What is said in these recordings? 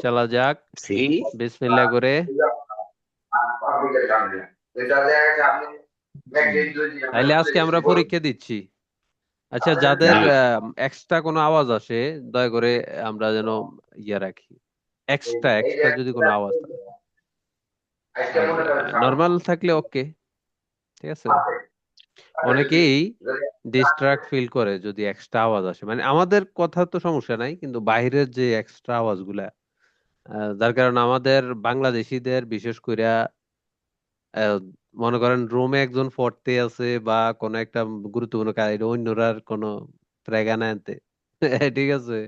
চলা যাক সি বিসমিল্লাহ করে। তাইলে আজকে আমরা পরীক্ষা দিচ্ছি। আচ্ছা, যাদের এক্সট্রা কোনো আওয়াজ আসে দয়া করে আমরা যেন ইয়ে রাখি, এক্সট্রা এক্সট্রা যদি কোনো আওয়াজ থাকে। আর নর্মাল থাকলে ওকে, ঠিক আছে। অনেকেই ডিস্ট্রাক্ট ফিল করে যদি এক্সট্রা আওয়াজ আসে, মানে আমাদের কথা তো সমস্যা নাই, কিন্তু বাইরের যে এক্সট্রা আওয়াজ গুলা, যার কারণে আমাদের বাংলাদেশিদের বিশেষ করে আহ, মনে করেন রুমে একজন পড়তে আছে বা কোনো একটা গুরুত্বপূর্ণ কাজ, অন্যরার কোনো প্রেগা না আনতে ঠিক আছে।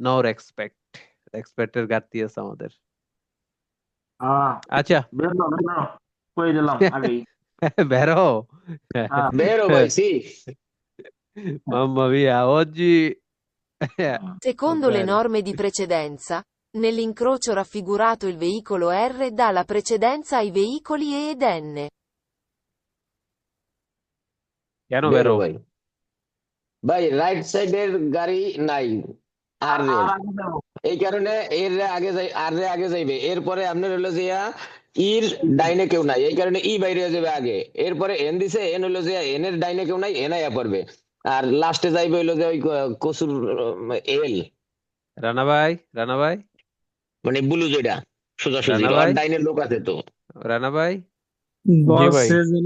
নো রেসপেক্ট, রেসপেক্টের ঘাটতি আছে আমাদের। আহ আচ্ছা বেরো বেরো কই দিলাম আগেই। বেরো হ্যাঁ, vero vai sì mamma mia oggi Secondo le bene. norme di precedenza, nell'incrocio raffigurato il veicolo R dà la precedenza ai veicoli E ed N. কেন vero বেরো? ভাই ভাই রাইট সাইডের গাড়ি নাই আর আর রের, আগে যাবো। এই কারণে এর রে আগে যাই, আর রে আগে যাইবে, এরপরে আপনার হলো যে ইর ডাইনে কেউ নাই, এই কারণে ই বাইরে হয়ে যাবে আগে, এরপরে এন দিছে, এন হলো যে এন এর ডাইনে কেউ নাই, এন আয়া পড়বে, আর লাস্টে যাইবে হইলো যে ওই কসুর এল, রানা ভাই, রানা ভাই, মানে বুলু যেটা সোজাসুজি রানা আর ভাই, ডাইনের লোক আছে তো। রানা ভাই। জি ভাই। বলছে যে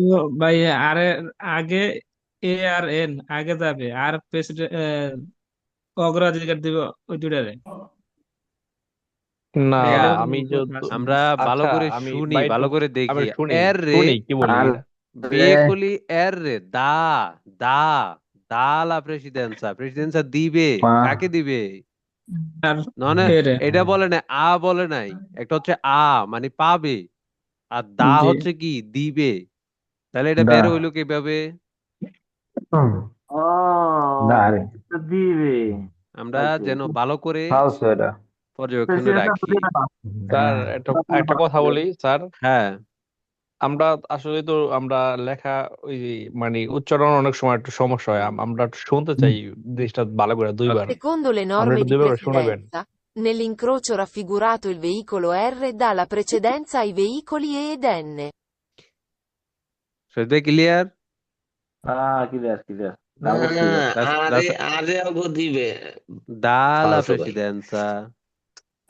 ভাই আর এর আগে এ আর এন আগে যাবে আর প্রেসিডেন্ট অগ্রাধিকার দিবে ওই দুটারে। না, দেখা, এটার আমি কোনো কথা আছে না। আমরা ভালো আচ্ছা, করে আমি শুনি, ভাই ভালো একটু করে আমি দেখি। শুনি এর রে শুনি কি বলি। আর veicoli R দা দা দা la presidenza, presidenza দিবে, কাকে দিবে? আর ননে, এরে এটা বলে না, আ বলে নাই। একটা হচ্ছে আ মানে পাবে, আর দা জি হচ্ছে কি দিবে। তাহলে এটা দা বের হইলো কিভাবে? ও Dai, তো দিবে আমরা পাইছে যেন ভালো করে falso era. পর্যবেক্ষণে প্রেসিডেন্ট তো রাখি। দিবে না। স্যার, হ্যাঁ, একটা কথা বলি স্যার। হ্যাঁ, আমরা আসলে তো আমরা লেখা ওই মানে উচ্চারণ অনেক সময় একটু সমস্যা হয়, আমরা একটু শুনতে চাই জিনিসটা ভালো করে দুইবার। ওকে। Secondo le আপনি norme একটু di দুইবার শোনাবেন। precedenza, nell'incrocio raffigurato il veicolo R dà la precedenza ai veicoli E ed N. Syed ভাই ক্লিয়ার? ক্লিয়ার ক্লিয়ার না তারপর না, ক্লিয়ার আরে আরে অগো দিবে dalla ফালসো ভাই। presidenza।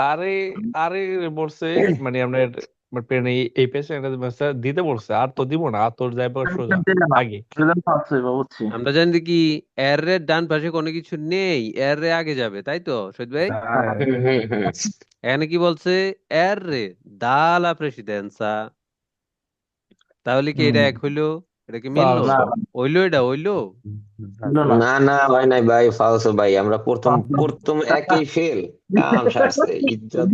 আরে আরে বলছে মানে আপনার এই পেছনে দিতে বলছে, আর তো দিব না, আর তোর যাইব সোজা দিবে না আগে। প্রেসিডেন্ট আছে বুঝছি আমরা জানি কি এর এর ডান পাশে কোনো কিছু নেই, এর রে আগে যাবে, তাই তো সৈয়দ ভাই? হ্যাঁ হুম হুম হুম। এখানে কি বলছে? এর রে dalla presidenza। তাহলে কি এটা এক হইলো? এটা কি মিললো? না ফালসো। হইলো, এটা হইলো। ছিল না না না ভাই, নাই ভাই, ফালসো ভাই, আমরা প্রথম প্রথম একই ফেল, কাম সারছে ইজ্জত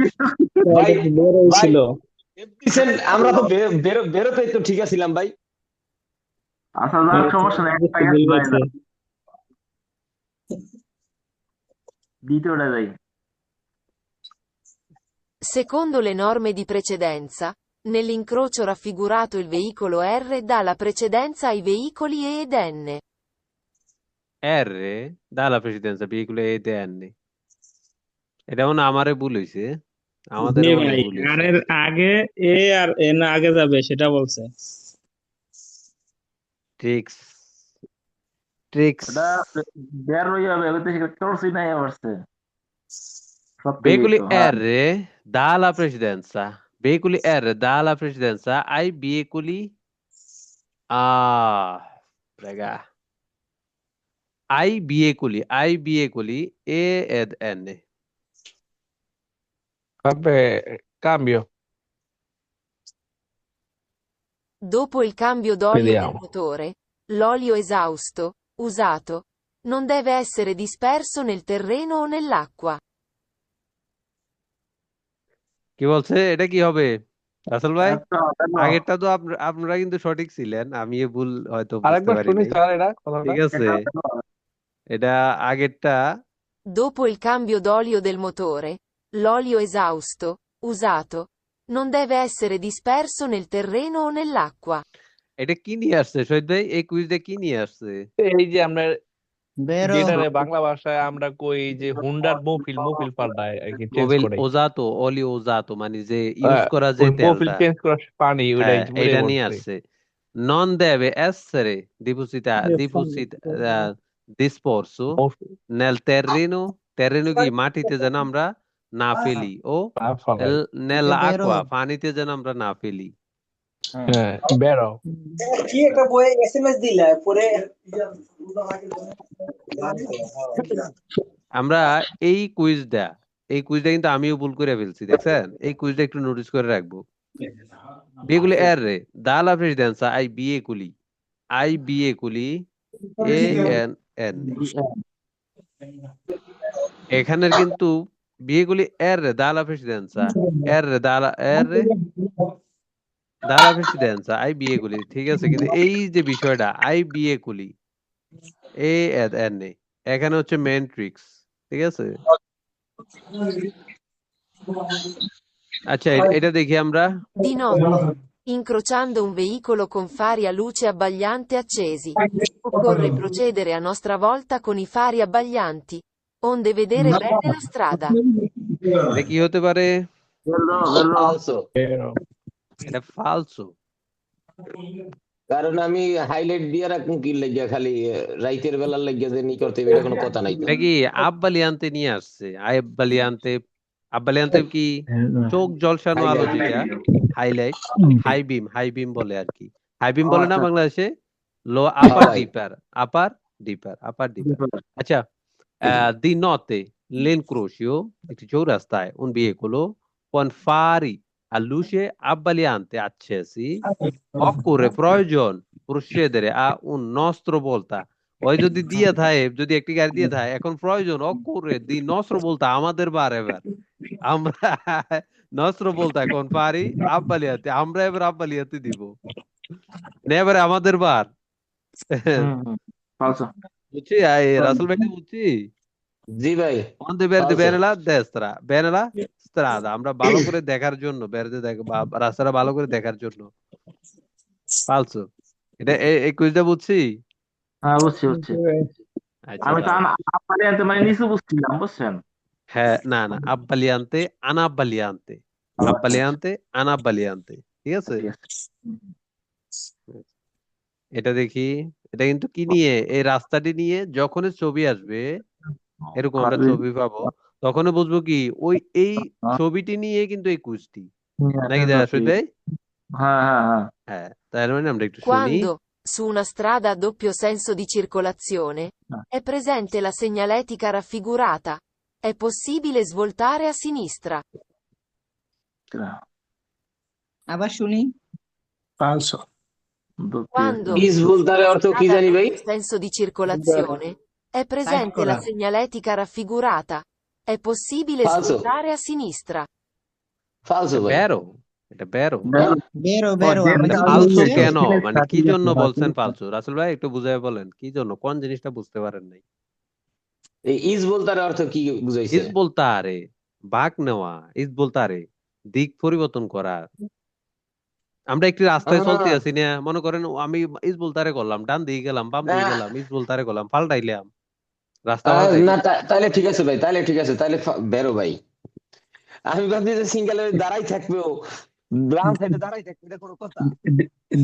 ভাই। ওটা তো বের ভাই হয়েছিল। দিছেন, আমরা তো বেরোতে তো ঠিক আছিলাম ভাই। আচ্ছা যাক সমস্যা নেই একটা গেছে বের যাই হয়েছে। না দ্বিতীয়টা যাই Secondo le norme di precedenza, nell'incrocio raffigurato il veicolo R dà la precedenza ai veicoli E ed N. R dalla presidenza veicolo e anni। এটা মনে হয় আমারে ভুল হইছে, আমাদের জি মনে হয় ভাই ভুল আর হইছে। এর আগে এ আর এন আগে যাবে সেটা বলছে। Tricks, tricks. ওটা বের হয়ে যাবে ওই দেশে করছি নাই আবারছে সব পেয়ে Veicoli তো হ্যাঁ R dalla presidenza, veicoli R dalla presidenza ai veicoli ah raga, ai veicoli E ed N। Vabbè, cambio, Dopo il cambio d'olio del vediamo. motore, l'olio esausto, usato, non deve essere disperso nel terreno o nell'acqua. কি বলছে? এটা কি হবে রাসেল ভাই? আচ্ছা দেখো আগেরটা তো আপনারা কিন্তু সঠিক ছিলেন, আমি এ ভুল হয়তো বুঝতে আরেকবার পারি শুনি নাই। স্যার এটা কথাটা। ঠিক আছে, এটা দেখো এটা আগেরটা। Dopo il cambio d'olio del motore, l'olio esausto, usato, non deve essere disperso nel terreno o nell'acqua. এটা কি নিয়ে আসছে শহীদ ভাই? এই কুইজটা কি নিয়ে আসছে? এই যে আমরা যেটারে বাংলা ভাষায় আমরা কই যে হুন্ডার মফিল মফিল পাল্টায় আর কি চেঞ্জ মোবিল করে ওজাতো অলি ওজাতো মানে যে ইউজ করা যে ওই মফিল তেলটা, চেঞ্জ করা পানি ওইটাই হ্যাঁ মরে এটা নিয়ে পড়ছে আসছে। Non deve essere disposto মফিল nel terreno, terreno কি মাটিতে যেন আমরা না ফেলি, ও না ফালাই nella acqua পানিতে যেন আমরা না ফেলি। হ্যাঁ বেরো কি একটা বই এসএমএস দিলা পরে আমরা এই কুইজটা কিন্তু আমিও ভুল করে ফেলছি, দেখছেন? এই কুইজটা একটু নোটিস করে রাখবো। বিয়েগুলি এর রে dalla presidenza ai bieculi A N N এখানের কিন্তু বিয়েগুলি এর রে dalla presidenza এর রে dalla presidenza ai bieculi, ঠিক আছে? কিন্তু এই যে বিষয়টা আই বিয়েকুলি এ এন এ এখানে হচ্ছে মেন ট্রিক্স, ঠিক আছে? আচ্ছা এটা দেখি আমরা। Di notte, incrociando un veicolo con fari a luce abbagliante accesi, occorre procedere a nostra volta con i fari abbaglianti, onde vedere bene la strada. এটা কি হতে পারে? ফালসো। বেরো এটা ফালসো। কারণ আমি হাইলাইট দিয়ে রাখুন কি লাগিয়া, খালি রাইতের বেলার লাগিয়া যে নি করতে হবে, এটা কোনো কথা নাই তো। এটা কি আব্বালিয়ান্তে নিয়ে আসছে? আব্বালিয়ান্তে কি চোখ জলসানো আলো যেটা হাইলাইট, হাই বিম বলে আর কি। হাই বিম বলে না বাংলাদেশে? লো আপার ভাই। ডিপার আপার ডিপার। আচ্ছা di notte l'incrocio, একটি চৌরাস্তায় un veicolo con fari a luce abbagliante accesi, occorre প্রয়োজন procedere a un nostro volta। ওই যদি একটি গাড়ি দিয়ে থাকে, এখন প্রয়োজন occorre di nostro volta আমাদের বার এবার আমরা nostro volta con fari abbagliante, আমরা এবার আব্বালিয়াতে দিব না, এবারে আমাদের বার। ফালসো বুঝছি রাসেল ভাইটা বুঝছি। জি ভাই। Onde verde Falso. bene la strada, আমরা ভালো করে দেখার জন্য রাস্তাটা ভালো করে দেখার জন্য। ফালসো। এটা এই কুইজটা বুঝছি। হ্যাঁ বুঝছি বুঝছি আচ্ছা আমি তো দাঁড়াও। আপালিয়ান্তে মানে নিচু বুঝছিলাম বুঝছেন হ্যাঁ না আব্বালিয়ান্তে আনাব্বালিয়ান্তে, ঠিক আছে? ঠিক আছে। এটা দেখি। এটা কিন্তু কি নিয়ে, এই রাস্তাটি নিয়ে যখনই ছবি আসবে, এরকম আমরা ছবি পাবো, তখনই বুঝবো কি এই ছবিটি নিয়ে কিন্তু এই কুইজটি, নাকি রাশিদ ভাই? হ্যাঁ হ্যাঁ হ্যাঁ হ্যাঁ, তার মানে আমরা একটু শুনি। Quando, su una strada a doppio senso di circolazione, è presente la segnaletica raffigurata, è possibile svoltare a sinistra. আবার শুনি falso, Quando, ইস বলতার অর্থ কি strada a জানি ভাই? doppio senso di circolazione, è presente la segnaletica raffigurata, è possibile Falso. svoltare a sinistra. ফালসো ভাই। এটা বেরো। বেরো আমি তো ফালসো বলছি। কেন, মানে কি জন্য বলছেন ফালসো? রাসেল ভাই একটু বুঝাই বলেন, কি জন্য, কোন জিনিসটা বুঝতে পারেন নাই? এই ইস বলতার অর্থ কি বুঝাইছে? ইস বলতারে বাঁক নেওয়া, ইস বলতারে দিক পরিবর্তন করা। আমরা একটি রাস্তায় চলতে আছি না, মনে করেন আমি ইস বলতারে করলাম, ডান দিকে গেলাম, বাম দিকে গেলাম, ইস বলতারে করলাম, পাল্টাইলাম রাস্তা না তাহলে ঠিক আছে ভাই, তাহলে বেরো ভাই। আমি ভাবছি যে সিঙ্গেল দাঁড়াই থাকবে, ও বাম সাইডে দাঁড়াই থাকবে, এটা কোনো কথা?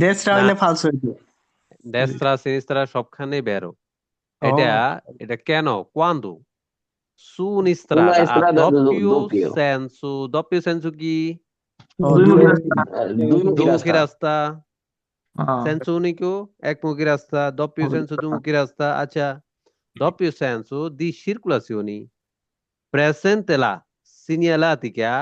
destra হইলে falso হইতো। ডেস্ত্রা সিনিস্ত্রা সবখানে বেরো। এটা কেন? Quando su un'istrada Una a strada doppio senso কি? দুমুখী রাস্তা, senso unico একমুখী রাস্তা, doppio senso দুমুখী রাস্তা। আচ্ছা, doppio senso di circolazione, presente la segnaletica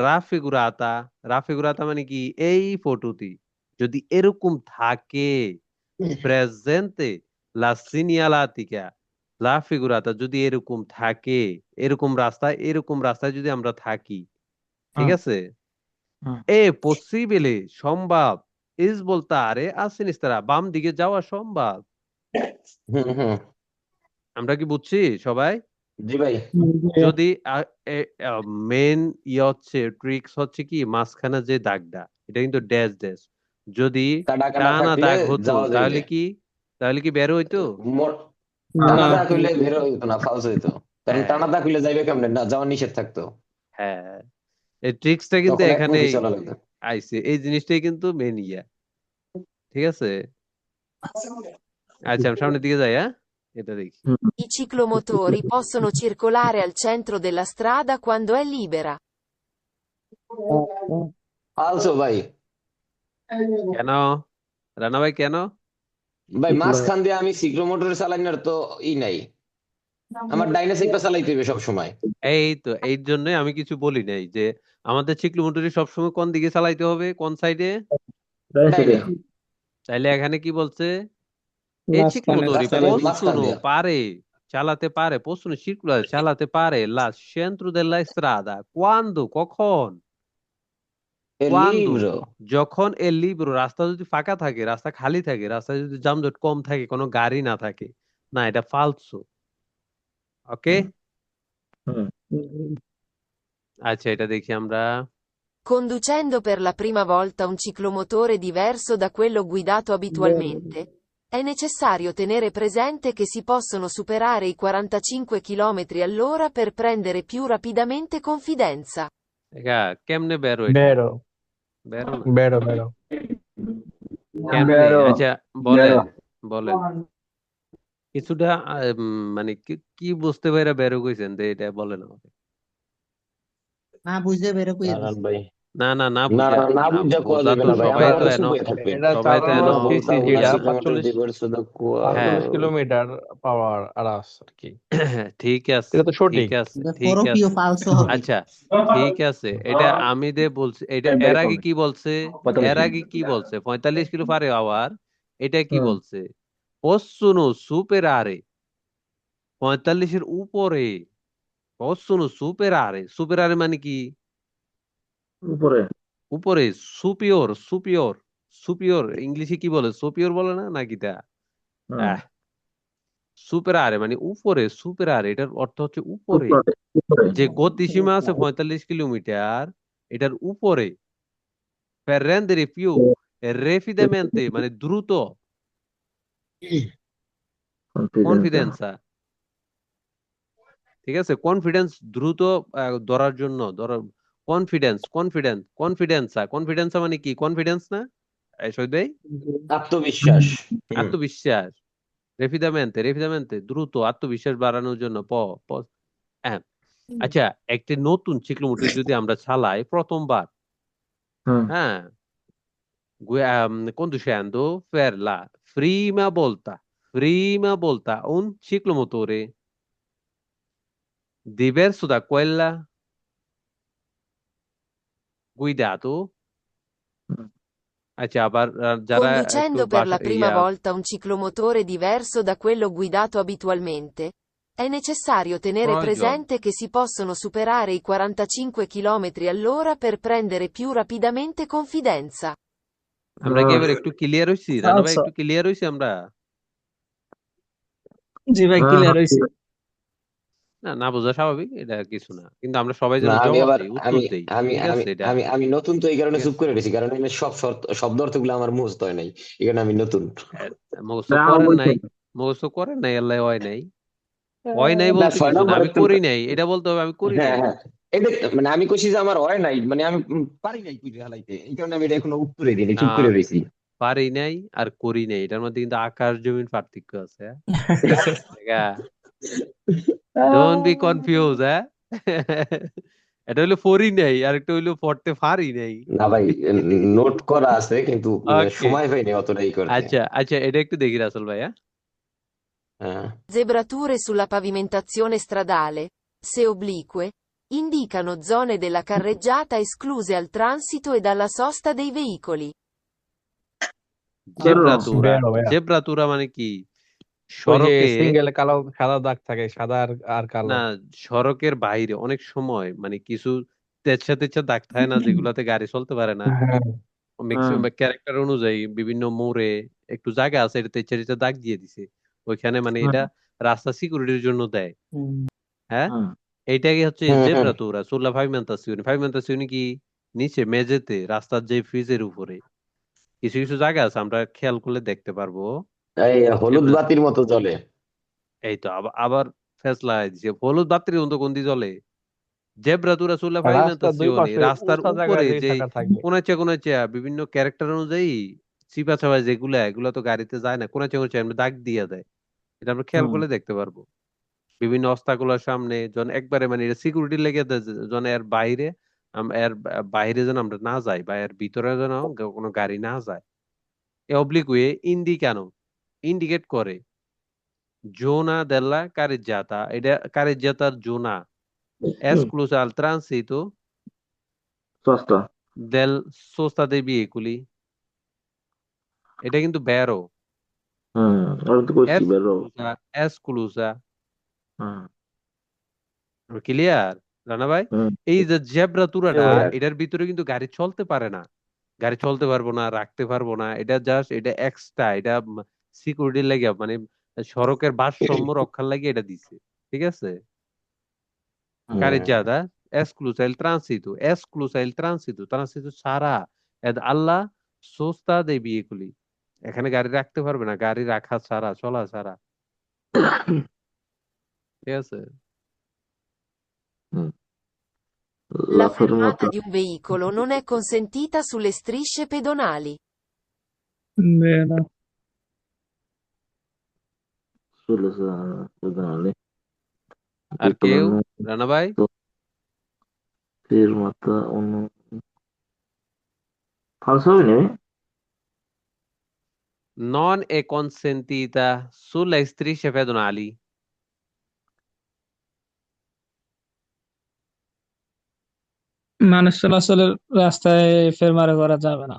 raffigurata মানে কি? এই ফটোটি যদি এরকম থাকে, প্রেজেন্তে লা সিনিয়ালাতিকা রাফিগুরাতা যদি এরকম থাকে, এরকম রাস্তায় যদি আমরা থাকি, ঠিক আছে? এ পসিবলে সম্ভব, ইস বলতে আরে আসিনিস্তারা বাম দিকে যাওয়া সম্ভব। আমরা কি বুঝছি সবাই? জি ভাই। যদি মেন হচ্ছে ট্রিক্স হচ্ছে কি, মাঝখানে যে দাগটা, এটা কিন্তু ড্যাশ ড্যাশ, যদি কাটা টানা থাকলে দাগ হতো যাওয়া যাবে। তাহলে কি বের হইতো? টানা না দা কইলে বের হইতো না, ফাউস হইতো, কারণ হ্যাঁ টানা দা কইলে যাইবে কেমনে, না যাওয়ার নিষেধ থাকতো, হ্যাঁ, এই ট্রিক্সটা কিন্তু তখন এক এখানে মুখে চলা লাগতো। আইছে, এই জিনিসটাই কিন্তু মেন ইয়া। ঠিক আছে, আচ্ছা আমি সামনের দিকে যাই, হ্যাঁ, এটা দেখি। I ciclomotori possono circolare al centro della strada quando è libera. ফালসো ভাই, কেন রানা ভাই, কেন? ভাই মাঝখান দিয়ে আমি সিক্রোমোটর চালানোর তো নাই, আমার ডাইনে সাইডটা চালাইতে হইবে সব সময়। এই তো এই জন্যই আমি কিছু বলি নাই যে আমাদের চিকলুমুটুরি সবসময় কোন দিকে চালাইতে হবে, কোন সাইডে। ডাইনে, তাইলে এখানে কি বলছে, এই মাঝখানে চিকলুমুটুরি চালাইতে মাঝখান possono দিয়া। পারে চালাতে পারে, possono circolare চালাতে পারে la centro della strada quando, কখন, এ quando, লিব্রো, যখন এ লিব্রো, রাস্তা যদি ফাঁকা থাকে, রাস্তা খালি থাকে, রাস্তায় যদি যানজট কম থাকে, কোনো গাড়ি না থাকে। না, এটা ফালসো। ওকে, আচ্ছা এটা দেখি আমরা। Conducendo per la prima volta un ciclomotore diverso da quello guidato abitualmente, è necessario tenere presente che si possono superare i 45 km all'ora per prendere più rapidamente confidenza. এটা কেমনে বেরো, এটা বেরো বেরো না, বেরো বেরো কেমনে? আচ্ছা বলেন, বলেন কিছুটা মানে কি কি বুঝতে পারে বেরো কইছেন তো, এটা বলেন আমাকে। না বুঝতে বের কইয়া দাঁড়ান দিছি। ভাই, না না, না না বুঝা, না না বুঝা কোয়া বোঝা যাবে তো না ভাই, সবাই আমার তো আরো এনো, সুবিধা থাকবে। এটা সবাই তো চালানোর এনো। সিসি Voltavo যেটা la seconda 45 diverso da qua. 45 kilometre পাওয়ার আরাস আর কি। ঠিক আছে, এটা তো ঠিক সঠিক। আছে, এটা ঠিক ফরকিও আছে, ফালসো হবে। আচ্ছা ঠিক আছে, এটা আমি দে বলছি, এটা এর আগে কি বলছে, এর আগে কি বলছে 45 কিলো পারে আওয়ার, এটা কি বলছে, possono superare 45-এর উপরে, possono superare, superare মানে কি, উপরে উপরে, সুপিওর, সুপিওর, সুপিওর ইংলিশে কি বলে, সুপিওর বলে না নাকি তা, আহ সুপেরারে মানে উপরে, সুপেরারে এটার অর্থ হচ্ছে উপরে, উপরে উপরে যে গতিসীমা আছে 45 কিলোমিটার, এটার উপরে, per rendere più rapidamente মানে দ্রুত, কনফিডেন্সা, ঠিক আছে, কনফিডেন্স দ্রুত ধরার জন্য, কনফিডেন্স, কনফিডেন্স, কনফিডেন্সা, কনফিডেন্সা মানে কি, কনফিডেন্স না এই শহীদ ভাই, আত্মবিশ্বাস। আত্মবিশ্বাস, রেফিদামেন্তে, রেফিদামেন্তে দ্রুত আত্মবিশ্বাস বাড়ানোর জন্য হ্যাঁ। আচ্ছা, একটি নতুন চিকলোমোটর যদি আমরা চালাই প্রথমবার, হ্যাঁ, conducendo per la prima volta un ciclomotore diverso da quella guidato, আচ্ছা আবার যারা একটু Conducendo per la prima ইয়া, volta un ciclomotore diverso da quello guidato abitualmente, è necessario tenere প্রয়োজন, presente che si possono superare i 45 km all'ora per prendere più rapidamente confidenza. আমরা কি এবার একটু clear হইছি, রানা ভাই ফালসো। একটু ক্লিয়ার হইছি আমরা? জি ভাই ক্লিয়ার হয়েছে। না না, বোঝা স্বাভাবিক, এটা কিছু না, কিন্তু আমরা সবাই না যেন আমি জবাব আবার দেই, উত্তর আমি দেই, আমি ঠিক আমি আছে, এটা আমি আমি নতুন তো এই কারণে ঠিক চুপ আছে। করে রয়েছি, কারণ এখানে সব শব্দ অর্থগুলো আমার মুখস্থ হয় নাই, এই কারণে আমি নতুন। মুখস্থ করেন নাই, মুখস্থ করেন নাই, আল্লাহ হয় নাই, হয় নাই না বলতে 6 কিছু না, নম্বরে আমি করি নাই এটা বলতে হবে, আমি করি হ্যাঁ নাই। হ্যাঁ, এটা মানে আমি কইছি যে আমার হয় নাই, মানে আমি পারি নাই কুইরে হালাইতে, এই কারণে আমি এটা এখনো উত্তরে দিই না, চুপ করে রয়েছি। পারি নাই আর করি নাই, এটার মধ্যে কিন্তু আকাশ জমিন পার্থক্য আছে, হ্যাঁ, ডোন্ট বি কনফিউজ, হ্যাঁ। এটা হইলো পড়ি নাই আর একটা হইলো পড়তে পারি নাই। না ভাই, নোট করা আছে কিন্তু ওকে, সময় পাইনি অতটাই করতে। আচ্ছা আচ্ছা, এটা একটু দেখি রাসেল ভাই, হ্যাঁ। হ্যাঁ Zebrature sulla pavimentazione stradale, se oblique, indicano zone della carreggiata escluse al transito e dalla sosta dei veicoli. জেব্রাতুরা, বেরো ভাইয়া। জেব্রাতুরা মানে কি, ওই যে সড়কে, সিঙ্গেল কালো সাদা দাগ থাকে, সাদা আর কালো। না, সড়কের বাইরে অনেক সময় মানে কিছু তেচ্ছা তেচ্ছা দাগ থাকে না, যেগুলাতে গাড়ি চলতে পারে না, হ্যাঁ ম্যাক্সিমাম ক্যারেক্টার অনুযায়ী বিভিন্ন মোড়ে একটু জায়গা আছে, এটা তেচ্ছা তেচ্ছা দাগ দিয়ে দিছে ওইখানে, মানে এটা রাস্তা সিকিউরিটির জন্য দেয়, হ্যাঁ। এইটাকে হচ্ছে হুম হুম। জেব্রাতুরা সুlla pavimentazione, pavimentazione কি, নিচে মেঝেতে, রাস্তার যে ফ্রিজের উপরে কিছু কিছু জায়গা আছে, আমরা খেয়াল করলে দেখতে পারবো, এই হলুদ জেব্রা, বাতির মতো জ্বলে। এই তো আবার ফেসলা দিছে হলুদ বাতির মতো কোন দিয়ে চলে জেব্রা তুরা চুলা ফাইল না তো রাস্তার দুই সিওনি পাশে রাস্তার উঁচা উপরে জায়গায় যেই যে থাকা থাকবে। কোনাচে বিভিন্ন ক্যারেক্টার অনুযায়ী চিপা চাপা যেগুলা এগুলা তো গাড়িতে যায় না কোনাচে আমরা দাগ দিয়ে দেয় এটা আমরা খেয়াল হুম করলে দেখতে পারবো বিভিন্ন অস্তাকুলার সামনে যখন একবারে মানে এটা সিকিউরিটি লেগে দেয় যখন এর বাইরে বাইরে যেন আমরা না যাই বা এর ভিতরে যেন কোনো গাড়ি না যায় এ অবলিক ওয়ে ইন্ডিকানো ইন্ডিকেট করে জোনা দেল্লা কারিজ্জাতা এটা কারিজ্জাতার জোনা esclusa al transito সস্তা del sosta dei veicoli এটা কিন্তু ব্যারো আমি তো কইছি বেরো esclusa হুম ক্লিয়ার রানা ভাই হুম এই যে জেব্রা জি তুরাটা ভাইয়া এটার ভিতরে কিন্তু গাড়ি চলতে পারে না গাড়ি চলতে পারবো না রাখতে পারবো না এটা জাস্ট এটা এক্সট্রা এটা সিকিউরিটির লাগে মানে সড়কের ভারসাম্য রক্ষার লাগে এটা দিছে ঠিক আছে carreggiata esclusa il transito ছাড়া আল্লাহ সোস্তা dei veicoli এখানে গাড়ি রাখতে পারবে না গাড়ি রাখা ছাড়া চলা ছাড়া ঠিক আছে হুম, La La fermata fermata di un veicolo non è consentita sulle strisce pedonali. Vero. sulle pedonali আর কেউ non রানা ভাই fermata un falso ne non è consentita sulle strisce pedonali মানুষ চলাচলের রাস্তায় ফেরমারে করা যাবে না।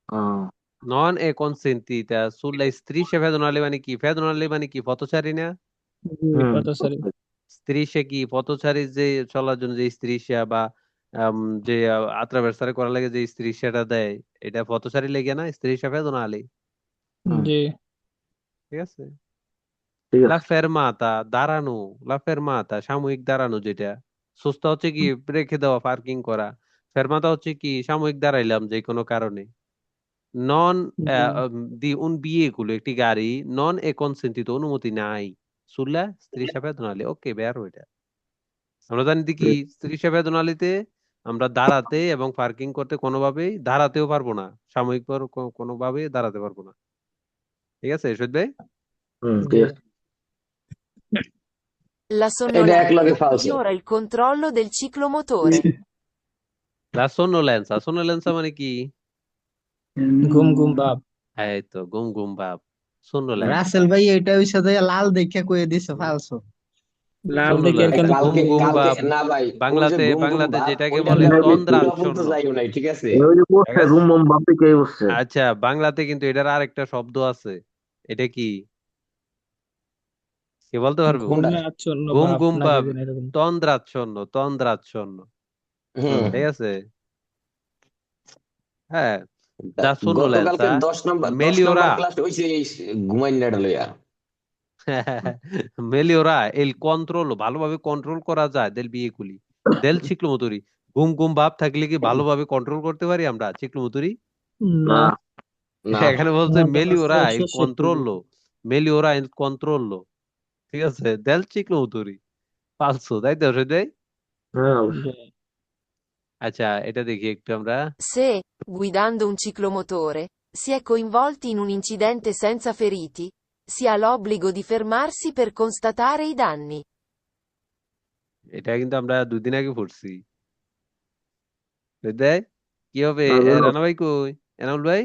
ah non è consentita sulle strisce pedonali মানে কি pedonali মানে কি পথচারী না জি, পথচারী। স্ত্রীসে কি পথচারী যে চলার জন্য যে স্ত্রীসা বা যে আত্রাবেসারে করা লাগে যে স্ত্রীসাটা দেয় এটা পথচারী লেগে না স্ত্রীসা বেদনা আলী জি ঠিক আছে ঠিক লা আছে ফেরমাতা দাঁড়ানো লা ফেরমাতা সাময়িক দাঁড়ানো যেটা সুস্থ হচ্ছে কি রেখে দেওয়া পার্কিং করা ফেরমাতা হচ্ছে কি সাময়িক দাঁড়াইলাম যে কোনো কারণে নন জি দি উন বিয়ে গুলো একটি গাড়ি নন এ কনসেন্টিত অনুমতি নাই সুল্লা স্ত্রীসা বেদনা আলী ওকে বের ওইটা আমরা জানি কি চিকিৎসা বেতনালীতে আমরা দাঁড়াতে এবং পার্কিং করতে কোনোভাবেই দাঁড়াতেও পারবো না সাময়িক কোনোভাবেই দাঁড়াতে পারবো না ঠিক আছে সৈয়দ ভাই জি ঠিক আছে La এটা এক লগে sonnolenza ফালসো migliora il controllo del ciclomotore. লা সোনোলেন্সা মানে কি ঘুম ঘুম ভাব। এই তো গুম গুম ভাব সোনোলেন্সা রাসেল ভাই এটা ওই সাথে লাল দেখে কয়ে দিছে ফালসো লাল দেখে ভাই সোনোলেন্সা এখানে গুম কালকে গুম কালকে ভাব না ভাই ওই যে বাংলাতে ঘুম ঘুম বাংলাতে ভাব যেটাকে ওইটা বলে আমি পুরা তন্দ্রাচ্ছন্ন বলতে যাইও নাই ঠিক আছে ওই যে ঠিক বলছে আছে রুম বম বাপি কে বলছে আচ্ছা বাংলাতে কিন্তু এটার আরেকটা শব্দ আছে এটা কি কে বলতে পারবো কোনটা ঘুমে আচ্ছন্ন গুম ভাব গুম নাকি ভাব যেন এরকম। তন্দ্রাচ্ছন্ন হুম ঠিক আছে হ্যাঁ তা da গতকালকে sonnolenza 10 নম্বর migliora ক্লাস হইছে এই ঘুমাই না লইয়া migliora il controllo ভালোভাবে কন্ট্রোল করা যায় del veicoli del ciclomotori ঘুম ঘুম ভাব থাকলে কি ভালোভাবে কন্ট্রোল করতে পারি আমরা ciclomotori না না না এখানে বলছে আমাদের কাছে migliora il 170 controllo migliora il controllo ঠিক আছে del ciclomotori falso তাই তো সেটাই হ্যাঁ জি অবশ্যই আচ্ছা এটা দেখি একটু আমরা Se, guidando un ciclomotore, si è coinvolti in un incidente senza feriti, si ha l'obbligo di fermarsi per constatare i danni. এটা কিন্তু আমরা 2 দিন আগে পড়ছি দেখ কি হবে তাহলে রানা ভাই কই এনামুল ভাই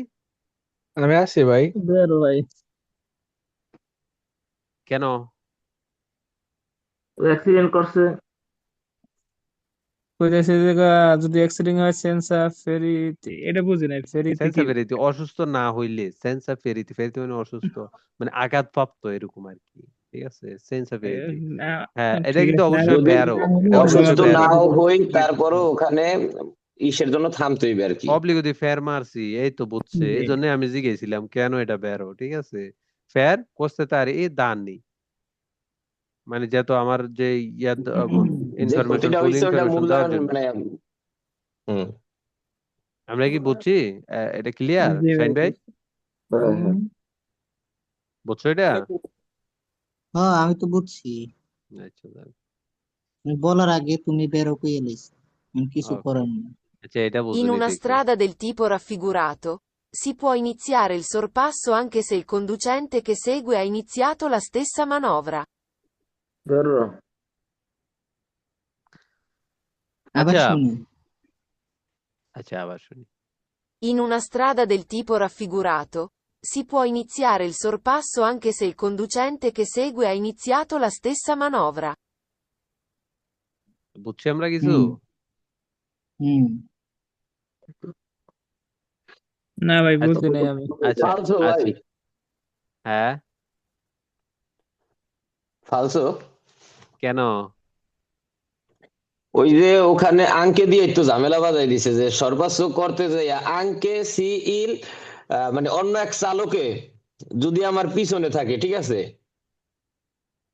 আমি আছি ভাই। বের ভাই কেন অ্যাক্সিডেন্ট করছে কইতেছে যে যদি অ্যাক্সিডেন্ট হয় সেন্সার ফেরি এটা বুঝি নাই ফেরিতে কি সেন্সাফেরিতি অসুস্থ না হইলে সেন্সাফেরিতি ফেরিতি মানে অসুস্থ মানে আঘাতপ্রাপ্ত এরকম আর কি ঠিক আছে সেন্সাফেরিতি না, হ্যাঁ এটা ঠিক কিন্তু আছে অবশ্যই যদি ব্যারো আমি এটা অবশ্যই অসুস্থ ব্যারো নাও হই তারপরও ওখানে ইসের জন্য থামতে হইবে আর কি অবলিগো দি ফের মারছি এই তো বুঝছে এই জন্য আমি জিজ্ঞেসছিলাম কেন এটা ব্যারো ঠিক আছে ফের কষতে তার এই দান নেই মানে যেহেতু আমার যে ইয়া যে ইনফরমেশন ক্ষতিটা ফুল হইছে ওটা ইনফরমেশন দেওয়ার মূল্যায়ন জন্য মানে হুম আমরা কি বুঝছি এটা ক্লিয়ার জি ভাই শাইন ভাই হ্যাঁ হ্যাঁ বুঝছো এটা হ্যাঁ আমি তো বুঝছি, আচ্ছা আমি বলার আগে তুমি বেরো কইয়ে লাইছ, কিছু ওকে, করার নেই। আচ্ছা এটা In বুঝুনি una দেখি। strada del tipo raffigurato, si può iniziare il sorpasso anche se il conducente che segue ha iniziato la stessa manovra. ধরো আবার আচ্ছা শুনি। আচ্ছা আবার শুনি। In una strada del tipo raffigurato, si può iniziare il sorpasso anche se il conducente che segue ha iniziato la stessa manovra. বুঝছি আমরা কিছু? হুম হুম। না ভাই, আচ্ছা বুঝি নাই আমি। আচ্ছা ফালসো ভাই, আচ্ছা হ্যাঁ ফালসো। কেন? ওই যে ওখানে আঙ্কে দিয়ে একটু ঝামেলা বাজাই দিছে যে সর্বাস্ব করতে যাইয়া আঙ্কে সি ইল মানে অন্য এক চালকে যদি আমার পিছনে থাকে, ঠিক আছে,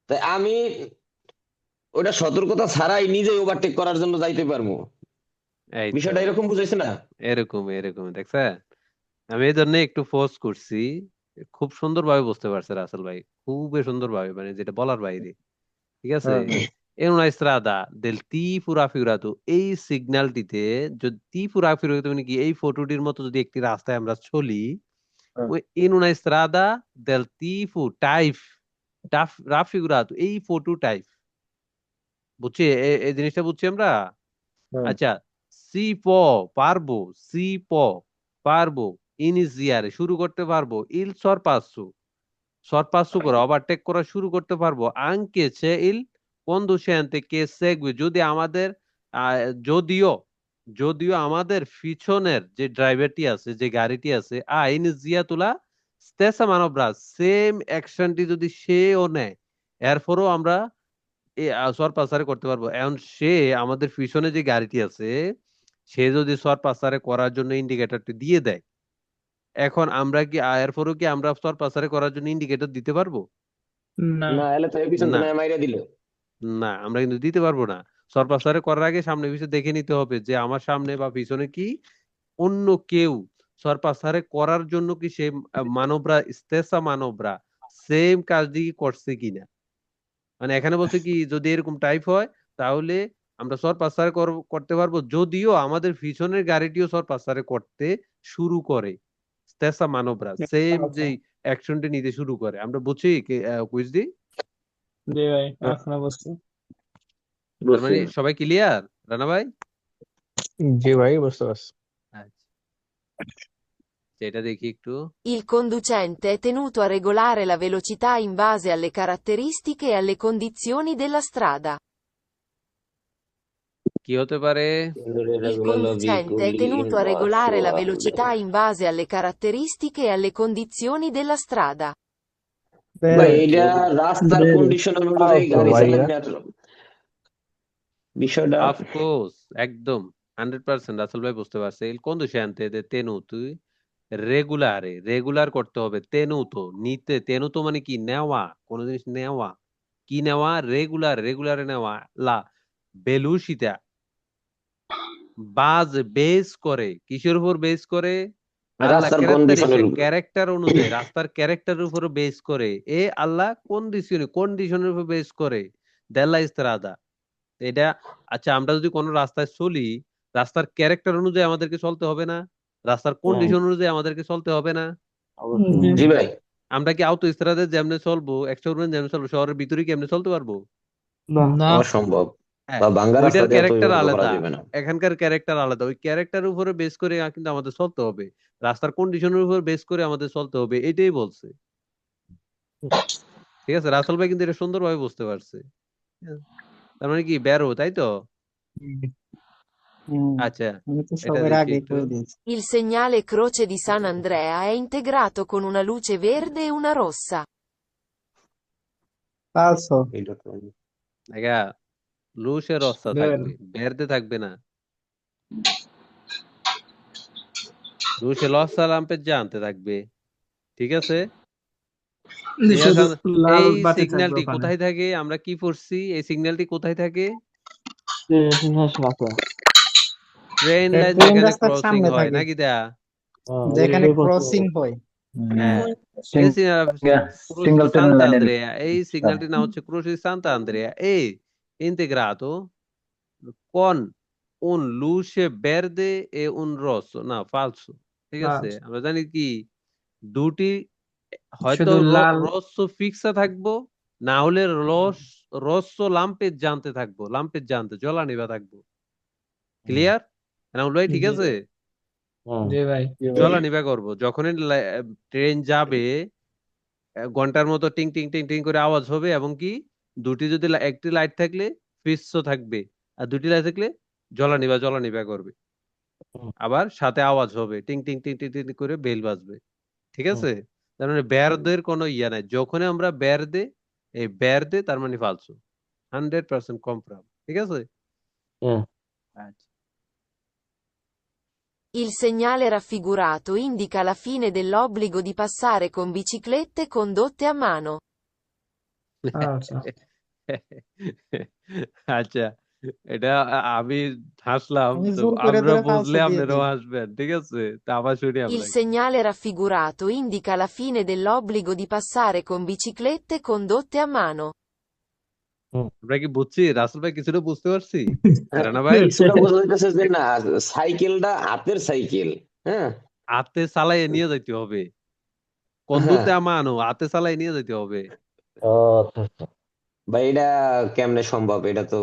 তাই আমি ওটা সতর্কতা ছাড়াই নিজে ওভারটেক করার জন্য যাইতে পারবো। এই তো বিষয়টা এরকম বুঝাইছে না? এরকম এরকম দেখছেন, আমি এই জন্য একটু ফোর্স করছি। খুব সুন্দরভাবে বুঝতে পারছে রাসেল ভাই, খুবই সুন্দরভাবে, মানে যেটা বলার বাইরে। ঠিক আছে, হ্যাঁ in una strada del tipo raffigurato, এই সিগন্যালটিতে যদি tipo raffigurato মানে কি, এই ফটোটির মতো যদি একটি রাস্তায় আমরা চলি, হ্যাঁ ওই in una strada del tipo type raffigurato, এই ফটো টাইপ, বুঝছি এই জিনিসটা বুঝছি আমরা। হ্যাঁ আচ্ছা, সি প পারবো, সি প পারবো, ইনিজিয়ারে শুরু করতে পারবো, ইল সরপাসু সরপাসু করে ওভারটেক করা শুরু করতে পারবো, আঙ্কে সে ইল কন্ডুসেন্তে কে সেগবে, যদি আমাদের আহ, যদিও যদিও আমাদের পিছনের যে ড্রাইভারটি আছে, যে গাড়িটি আছে, ইনিজিয়া তুলা স্তেসা মানবরা সেম অ্যাকশনটি যদি সেও নেয়, এরপরও আমরা সরপাসারে করতে পারবো। এখন সে আমাদের পিছনে যে গাড়িটি আছে, সে যদি সরপাসারে করার জন্য ইন্ডিকেটরটি দিয়ে দেয়, এখন আমরা কি এরপরও কি আমরা সরপাসারে করার জন্য ইন্ডিকেটর দিতে পারবো? না। না, এলে তো পিছন না, তো মাইরা দিল। না আমরা কিন্তু দিতে পারবো না। সরপাসারে করার আগে সামনে পিছনে দেখে নিতে হবে যে আমার সামনে বা পিছনে কি অন্য কেউ সরপাসারে করার জন্য কি সে মানবরা স্তেসা মানবরা সেম কাজটি করছে কিনা। মানে এখানে বলছে কি, যদি এরকম টাইপ হয় তাহলে আমরা সরপাসারে করতে পারবো, যদিও আমাদের পিছনের গাড়িটিও সরপাসারে করতে শুরু করে, স্তেসা মানবরা সেম যে অ্যাকশনটি নিতে শুরু করে। আমরা বুঝছি কুইজ দি। জি ভাই, হ্যাঁ, এখন বুঝছি। তার বুঝছি। মানে সবাই ক্লিয়ার, রানা ভাই? জি ভাই, বুঝতে পারছি। আচ্ছা, এটা দেখি একটু। Il conducente è tenuto a regolare la velocità in base alle caratteristiche e alle condizioni della strada. কি হতে পারে? Il conducente è tenuto a regolare la velocità in base alle caratteristiche e alle condizioni della strada. ভাই বেরো এটা রাস্তার বেরো। Condition অনুযায়ী তো গাড়ি ভাই চালাবে আর বিষয়টা। অফকোর্স, একদম 100% রাসেল ভাই বুঝতে পারছে। il conducente de tenuto রেগুলারে, রেগুলার করতে হবে। তেনুতো নিতে, তেনুতো মানে কি, নেওয়া, কোন জিনিস নেওয়া, কি নেওয়া, রেগুলার, রেগুলারে নেওয়া, লা বেলুসিতা বাজ বেস করে, কিসের উপর বেস করে? আল্লাহ রাস্তার কন্ডিশনের ক্যারেক্টারিস্টিক, উপরে। ক্যারেক্টার অনুযায়ী, রাস্তার ক্যারেক্টারের উপর বেস করে। আল্লাহ কন্ডিশনের উপর বেস করে দেল্লা ইস্তারাদা, এটা। আচ্ছা, আমরা যদি কোনো রাস্তায় চলি, রাস্তার ক্যারেক্টার অনুযায়ী আমাদেরকে চলতে হবে না? রাস্তার হ্যাঁ, কন্ডিশন অনুযায়ী আমাদেরকে চলতে হবে না? অবশ্যই জি ভাই। আমরা কি আউতো ইস্তারাদে যেমনে চলবো, এক্সট্রা যেমনে চলবো, শহরের ভিতরে কেমনে চলতে পারবো? না। অসম্ভব। হ্যাঁ, বা ভাঙ্গা রাস্তা ওইটার দিয়ে তো ক্যারেক্টার ওইভাবে তো করা আলাদা, যাবে না। এখানকার ক্যারেক্টার আলাদা। ওই ক্যারেক্টার উপরে বেস করে কিন্তু আমাদের চলতে হবে, রাস্তার কন্ডিশনের উপর বেস করে আমাদের চলতে হবে, এটাই বলছে। ঠিক আছে, রাসেল ভাই কিন্তু এটা সুন্দরভাবে বুঝতে পারছে। হ্যাঁ, তার মানে কি বেরো, তাই তো? হুম, আচ্ছা, আমি তো এটা সবার দেখি আগে একটু। কয়ে দিয়েছি। Il segnale croce di San Andrea è integrato con una luce verde e una rossa. পালসো। এটা তো দেখা, লুসের রস্তা বের। থাকবে, বেরতে থাকবে না। লুসে লস্তা লাম্পের জানতে থাকবে। ঠিক আছে, শুধু লাল এই বাতি থাকবে সিগন্যালটি ওখানে। কোথায় থাকে? আমরা কি পড়ছি, এই সিগন্যালটি কোথায় থাকে? ট্রেন লাইন ট্রেন যেখানে রাস্তার ক্রসিং সামনে হয় থাকে, নাকি দেয়া? যেখানে ক্রসিং হয়। হ্যাঁ এই Singleton Santa line Andrea, এই সিগন্যালটির নাম হচ্ছে Croce Santa Andrea e integrato con un luce verde e un rosso, না falso, ঠিক আছে, false। আমরা জানি কি দুটি হয়তো শুধু লাল। রস্য ফিক্সা থাকবো, না হলে রস্য লাম্পের জানতে থাকবো, লাম্পের জানতে জ্বলা নিবা থাকবো। ক্লিয়ার রাহুল ভাই? ঠিক জি আছে, জি ভাই। জ্বলা নিবা করবো যখনই ট্রেন যাবে, ঘন্টার মতো টিং টিং টিং টিং করে আওয়াজ হবে, এবং কি দুটি যদি একটি লাইট থাকলে ফিক্স থাকবে, আর দুটি লাইট থাকলে জ্বলা নিবা করবে। আবার সাথে আওয়াজ হবে, টিং টিং টিং টিং টিং করে বেল বাজবে। ঠিক আছে, তার মানে বেরদের কোনো ইয়া নাই, যখন আমরা এই বেরদে তার মানে ফালসু, 100% কনফার্ম। ঠিক আছে, আচ্ছা Il segnale raffigurato indica la fine dell'obbligo di passare con biciclette condotte a mano. আচ্ছা। আচ্ছা, এটা আমি হাসলাম, আমি তো জোর করে আমরা ধরে বুঝলে ফালসো দিয়ে আপনারাও দিই। হাসবেন। ঠিক আছে, তা আবার শুনি Il আমরা একটু। segnale raffigurato indica la fine dell'obbligo di passare con biciclette condotte a mano. আমরা কি বুঝছি? রাসেল ভাই কিছুটা বুঝতে পারছি? রানা ভাই কিছুটা বোঝা যাইতেছে যে না, সাইকেলটা হাতের সাইকেল। হ্যাঁ হাতে চালাইয়ে নিয়ে যাইতে হবে, হ্যাঁ কন্দুতে আমানো হাতে চালাই নিয়ে যেতে হবে। ভাই, এটা কেমনে সম্ভব? এটা তো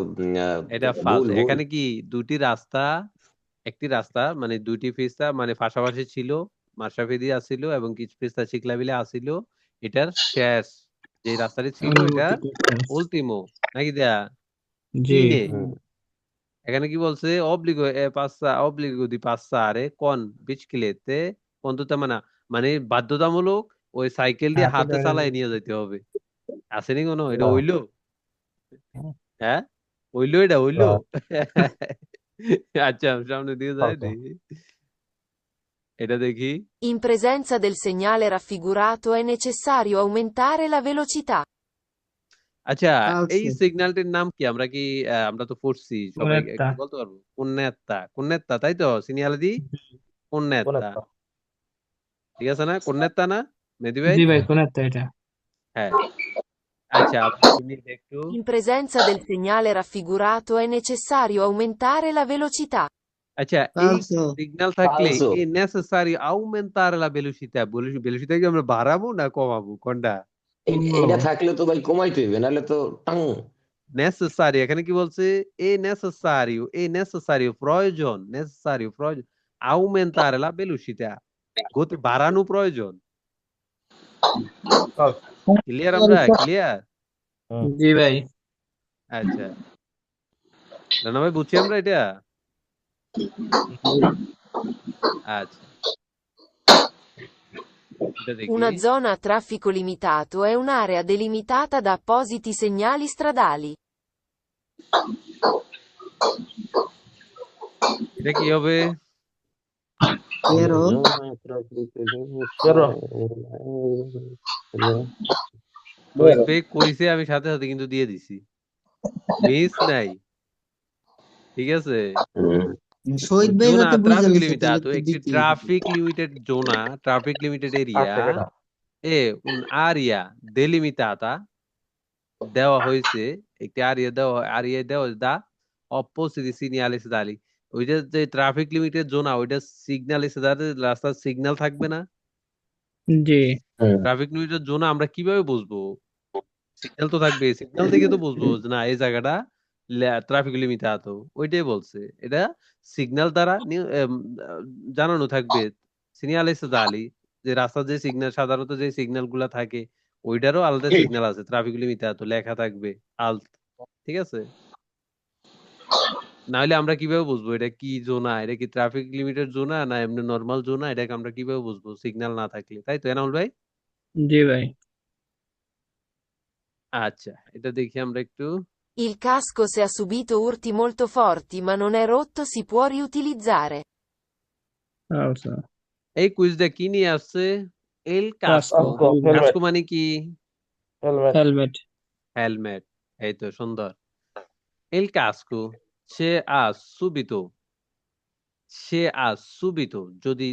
এটা ভুল ফালস। ভুল। এখানে কি দুটি রাস্তা, একটি রাস্তা মানে দুইটি ফিস্তা মানে পাশাপাশি ছিল, মাশরাফি দিয়া আসিল এবং কিছু ফিস্তা চিকলাবিলে আসিল, এটার শেষ যে রাস্তাটি ছিল এটা উল্টিমো, নাকি দেয়া জি ইনে। হুম। এখানে কি বলছে? অব্লিগো দি পাসারে কোন বিচক্লেতে কোনতুতে মানা, মানে বাধ্যতামূলক ওই সাইকেল দিয়ে হাতে চালাই নিয়ে যেতে হবে। আসেনি কোনো? এটা হইলো? হ্যাঁ হইলো, এটা হইলো? আচ্ছা সামনে দিয়ে যাই দেখি, এটা দেখি। In presenza del segnale raffigurato è necessario aumentare la velocità. আচ্ছা, এই ফালসো। সিগন্যালটির নাম কি? আমরা কি আমরা তো পড়ছি, সবাই কোনেত্তা। একটু বলতে পারবো? কোন্নেত্তা, কোন্নেত্তা, তাই তো? সিনিয়াল দি কোন্নেত্তা, ঠিক আছে না? কোন্নেত্তা না মেহেদী ভাই? জি ভাই, কোনেত্তা এটা। হ্যাঁ, আচ্ছা আমরা শুনি একটু। In presenza del segnale raffigurato è necessario aumentare la velocità. আচ্ছা, এই ফালসো। সিগন্যাল থাকলে ফালসো। এই নেসেসারি আউমেন্টার লা ভেলোসিটা, ভেলোসিটা কি আমরা বাড়াবো না কমাবো কোনটা? এইটা থাকলে তো ভাই কমাইতে হইবে, নাহলে তো টাং। নেসেসারি, এখানে কি বলছে? এ নেসেসারিও প্রয়োজন, নেসেসারিও প্রয়োজন, আউমেন্টার লা ভেলোসিটা, গতি বাড়ানো প্রয়োজন। ক্লিয়ার? আমরা ক্লিয়ার? জি ভাই। আচ্ছা রানা ভাই, বুঝছি আমরা এটা? আচ্ছা এটা দেখি। Una zona a traffico limitato è un'area delimitata da appositi segnali stradali. এটা কি হবে? এরো শহীদ ভাই কইছে, আমি সাথে সাথে কিন্তু দিয়ে দিছি, মিস নাই। ঠিক আছে, শহীদ ভাই জোনা হয়তো বুঝে ট্রাফিক লিখছে, তাহলে লিমিটাto, তো একটি দিতেই হবে। ট্রাফিক লিমিটেড জোনা, ট্রাফিক লিমিটেড এরিয়া এ আরিয়া ডেলিমিটাতা দেওয়া হয়েছে, একটি আরিয়া দেওয়া দা অপোসিটি সিগন্যালিস দালি। ওইটা যে ট্রাফিক লিমিটেড জোনা, ওইটা সিগন্যাল এসে রাস্তার সিগন্যাল থাকবে না? জি ট্রাফিক লিমিটেড জোনা আমরা কিভাবে বুঝবো? সিগন্যাল তো থাকবে, সিগন্যাল থেকে তো বুঝবো যে না এই জায়গাটা ট্রাফিক লিমিটে আতো। ওইটাই বলছে, এটা সিগন্যাল দ্বারা জানানো থাকবে, সিগন্যালিস দালি, যে রাস্তার যে সিগন্যাল, সাধারণত যে সিগন্যাল গুলা থাকে ওইটারও আলাদা সিগন্যাল আছে, ট্রাফিক লিমিটে আতো লেখা থাকবে আলত। ঠিক আছে, না হলে আমরা কিভাবে বুঝবো এটা কি জোনা? এটা কি ট্রাফিক লিমিটেড জোনা না এমনি নর্মাল জোনা? এটাকে আমরা কিভাবে বুঝবো সিগন্যাল না থাকলে? তাই তো এনামুল ভাই? জি ভাই। আচ্ছা এটা দেখি আমরা একটু। Il casco se ha subito urti molto forti ma non è rotto si può riutilizzare. আচ্ছা। এই কুইজটা কি নিয়ে আসছে? এল কাস্কো। কাস্কো। কাস্কো মানে কি? হেলমেট। হেলমেট। এই তো সুন্দর। এল কাস্কো সে আ সুবিতো, সে আ সুবিতো যদি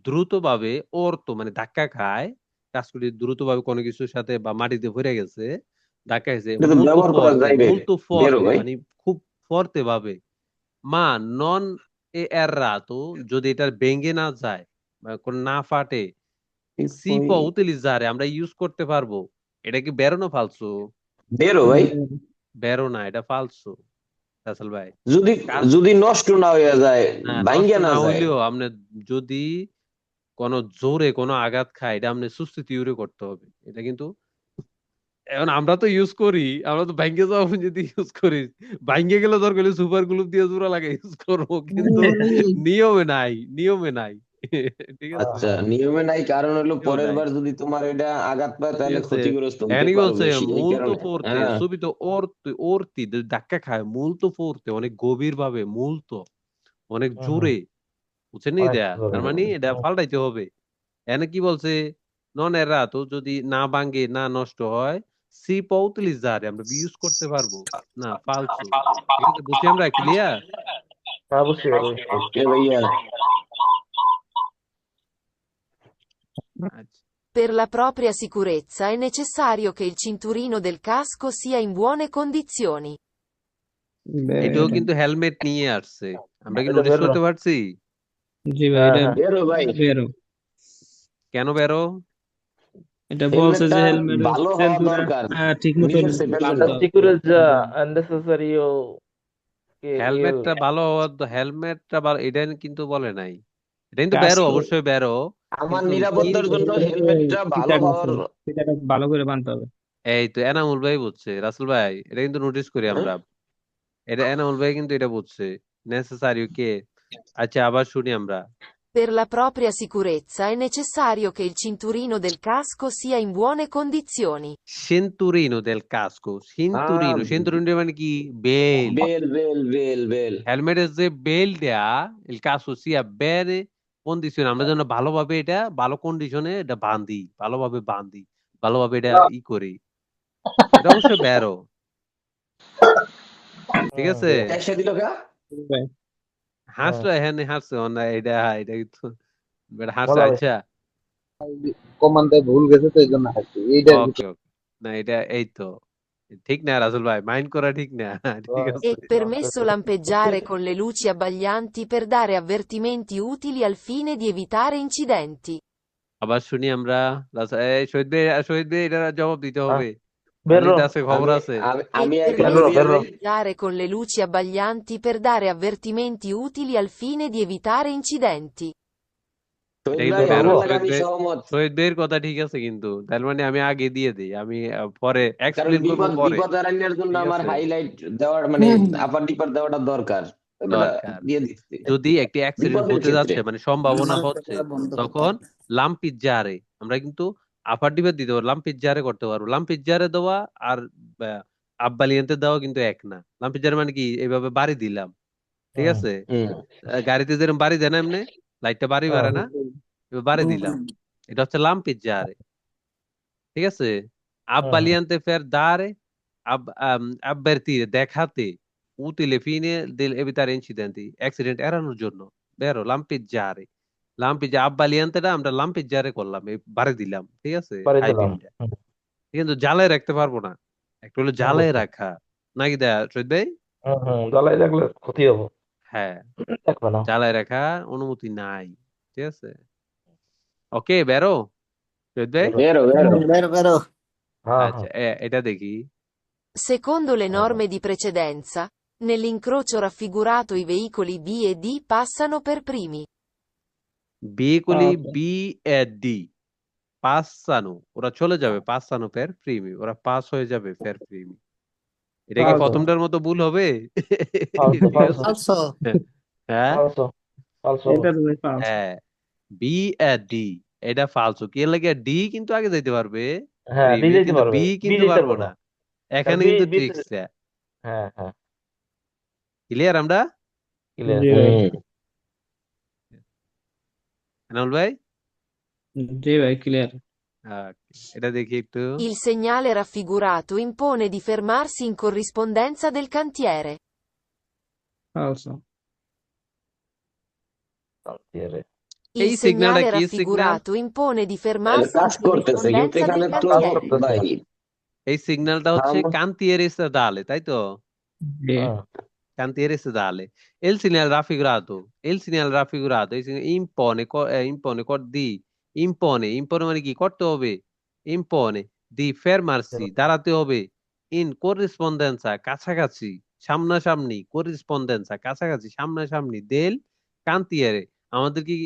দ্রুতভাবে ওর তো মানে ধাক্কা খায়, কাজগুলি দ্রুতভাবে কোনো কিছুর সাথে বা মাটিতে পড়ে গেছে, ধাক্কা খাইছে এটা তো ব্যবহার করা যাইবে মুলতো বেরো ফর্তে ভাই। মানে খুব ফর্তে ভাবে, মা নন এ errato, যদি এটার ভেঙে না যায় বা কোন না ফাটে, সি ওই উতিলিzzare আমরা ইউজ করতে পারবো। এটা কি বেরোনো ফালসু? বেরো ভাই, বেরো না, এটা ফালসু রাসেল ভাই। যদি কাজ যদি নষ্ট না হয়ে যায়, নষ্ট ভাঙ্গা না না যায়। হইলেও আপনি যদি কোনো জোরে কোনো আঘাত খায়, এটা আপনি সুস্থিতিউরে করতে হবে। এটা কিন্তু এখন আমরা তো ইউজ করি, আমরা তো ব্যাংকে যাওয়া যদি ইউজ করি, ব্যাংকে গেলে দরকার হলে সুপার গ্লু দিয়ে জোড়া লাগে ইউজ করবো, কিন্তু নিয়মে নাই, নিয়মে নাই। ঠিক আছে, আচ্ছা, নিয়মে নাই, কারণ হলো নিয়মে পরের নাই। বার যদি তোমার এটা আঘাত পায় ঠিক তাহলে আছে, ক্ষতিগ্রস্ত হতে এখানে কি পারো বলছে বেশি, এই মুলতো কারণে। ফোরতে, হ্যাঁ, সুবিতো ওরতি যদি ধাক্কা খায় মুলতো ফোরতে, অনেক গভীর ভাবে মুলতো, অনেক জোরে, বুঝছেন নি? দেয়া তার মানে এটা পাল্টাইতে হবে। এনে কি বলছে, নন এরা তো যদি না ভাঙ্গে না নষ্ট হয়, সি পৌতলিজারে আমরা ইউজ করতে পারবো না, ফালসু। ঠিক আছে, বুঝছি আমরা, ক্লিয়ার? হ্যাঁ, বুঝতে পারছি। ওকে ভাইয়া। আচ্ছা, Per la propria sicurezza è necessario che il cinturino del casco sia in buone condizioni. এটাও এটা কিন্তু হেলমেট নিয়ে আসছে, আমরা কি এটা নোটিস বেরো। করতে পারছি? জি ভাই, হ্যাঁ, এটা হ্যাঁ। বেরো ভাই, বেরো। কেন বেরো? এটা বলছে যে হেলমেটটা হেলমেটের ভালো হওয়া সেন্সরটা দরকার ঠিক মতো নিজের সেফের জন্য। বানতে হবে। Sicurezza unnecessario che io হেলমেটটা ভালো হওয়ার, হেলমেটটা ভালো এটা কিন্তু বলে নাই, এটা কিন্তু বেরো, কাস্কো অবশ্যই বেরো, আমার কিন্তু নিরাপত্তার জন্য হেলমেটটা ভালো ফিতাটা হওয়ার। আছে, ফিতাটা ভালো করে বানতে হবে। এই তো এনামুল ভাই বুঝছে, রাসেল ভাই এটা কিন্তু নোটিস করি হ্যাঁ? আমরা, এটা এনামুল ভাই কিন্তু এটা বুঝছে, নেসেসারি কে। আচ্ছা, আবার শুনি আমরা। Per la propria sicurezza è necessario che il cinturino del casco sia in buone condizioni. সেন্তুরিনো দেল কাস্কো, আহ, সেন্তুরিনো মানে কি? বেল। বেল বেল বেল বেল। হেলমেটের যে বেল দেয়া, এল কাস্কো সিয়া বেরে কন্ডিশন, আমরা যেন ভালোভাবে এটা ভালো কন্ডিশনে এটা বাঁধি, ভালোভাবে বাঁধি, ভালোভাবে এটা ই করি, এটা অবশ্যই বেরো। ঠিক আছে, ট্যাক্সা দিল কা? ভাই, হাসলো, হ্যাঁ হাসছে না, এটা এটা কিন্তু এটা হাসছে। মজা হবে। আচ্ছা, কমান্ডে ভুল গেছে তো এই জন্য হাসছি এইটার ওকে ভিতরে। ওকে, না এটা এই তো ঠিক না রাসেল ভাই, মাইন্ড করা ঠিক না। ঠিক আছে, È permesso lampeggiare con le luci abbaglianti per dare avvertimenti utili al fine di evitare incidenti. আবার শুনি আমরা। এই শহীদ ভাই এটা জবাব দিতে হ্যাঁ, হবে, বেরো পানিতে আছে, খবর আমি আছে। আমি È আমি একটা বেরো দিয়ে permesso বেরো। দেই। lampeggiare con le luci abbaglianti per dare avvertimenti utili al fine di evitare incidenti. এটা শহীদ কিন্তু ভাই, বেরো, আপনার লাগে শহীদ আমি ভাই, সহমত। শহীদ ভাইয়ের কথা ঠিক আছে, কিন্তু তার মানে আমি আগে দিয়ে দিই, আমি পরে কারণ এক্সপ্লেন করবো বিপদ পরে। বিপদ এড়ানোর জন্য ঠিক আমার আছে, হাইলাইট দেওয়ার মানে আপার ডিপার দেওয়াটা দরকার, ওটা দরকার। দিয়ে দিচ্ছি যদি একটি অ্যাক্সিডেন্ট বিপদের হতে ক্ষেত্রে। যাচ্ছে মানে সম্ভাবনা হালকা হচ্ছে, করে বন্ধ করতে তখন হবে। লাম্পিজ জারে আমরা কিন্তু আপার ডিপে দিতে পারবো, লাম্পিজ জারে করতে পারবো। লাম্পিজ জারে দেওয়া আর আব্বালিয়ান্তে দেওয়া কিন্তু এক না। লাম্পিজ জারে মানে কি, এইভাবে বাড়ি দিলাম, ঠিক হুম, আছে, হুম। গাড়িতে যেরকম বাড়ি দেয় না এমনি, লাইটটা বাড়ি হ্যাঁ, মারে না, এবার বাড়ি দিলাম, এটা হচ্ছে লাম্পিজ জারে। ঠিক আছে, হুম, হুম। আব্বালিয়ান্তে ফের দারে avvertire, দেখাতে, utile fine del evitare incidenti, accident এড়ানোর জন্য, বেরো লাম্পিজ্জারে, লাম্পিজ্জা আব্বালিয়ান্তেটা আমরা লাম্পিজ্জারে করলাম, এই বাড়ি দিলাম, ঠিক আছে, বাড়ি হাই দিলাম। বিমটা কিন্তু জ্বালায় রাখতে পারবো না, একটু হলো জ্বালায় বুঝছি। রাখা, নাকি দেয়া শহীদ ভাই? জ্বালাই রাখলে ক্ষতি হবে, হ্যাঁ, দেখবে না। জ্বালায় রাখা অনুমতি নাই। ঠিক আছে, ওকে, বেরো শহীদ ভাই। বেরো। বেরো বেরো। বেরো বেরো। হ্যাঁ, আচ্ছা, হ্যাঁ। এটা দেখি। Secondo le হ্যাঁ, norme di precedenza, nell'incrocio raffigurato i veicoli B e D passano per primi. বিকুলি আচ্ছা। বি এ ডি, পাসানো, ওরা চলে যাবে, পাসানো ফের প্রিমি, ওরা পাস হয়ে যাবে ফের প্রিমি। এটা কি ফালসো প্রথমটার মতো ভুল হবে? ফালসো ঠিক ফালসো আছে, আলসো। হ্যাঁ ফালসো ফালসো হবে। এটা তো ভাই ফালসো। হ্যাঁ, বি এ ডি, এটা ফালসো, কি লাগে ডি কিন্তু আগে যাইতে পারবে হ্যাঁ, ডি প্রিমি, যেতে কিন্তু পারবে, বি বি কিন্তু যেতে পারবো পারবো না। না। কারণ এখানে বি কিন্তু বি ট্রিক্সটা হ্যাঁ, হ্যাঁ, ক্লিয়ার আমরা, ক্লিয়ার। জি ভাই, হুম। এনামুল ভাই। জি ভাই, ক্লিয়ার। এটা দেখি একটু। Il segnale raffigurato impone di fermarsi in corrispondenza del cantiere. ফালসো। ক্লিয়ার। এই Il সিগন্যালটা segnale কি signal? raffigurato impone di fermarsi কাজ in করতেছে কিন্তু rispondenza এখানে del তো কাজ cantiere. করতেছে। ভাই এই সিগন্যালটা হচ্ছে থাম- cantiere stradale, তাই তো? জি হুম। Cantiere stradale. Il segnale raffigurato, impone মানে কি করতে হবে? Impone di fermarsi, দাঁড়াতে হবে, in corrispondenza, কাছাকাছি, সামনাসামনি, corrispondenza, কাছাকাছি, সামনাসামনি, del cantiere, আমাদের কি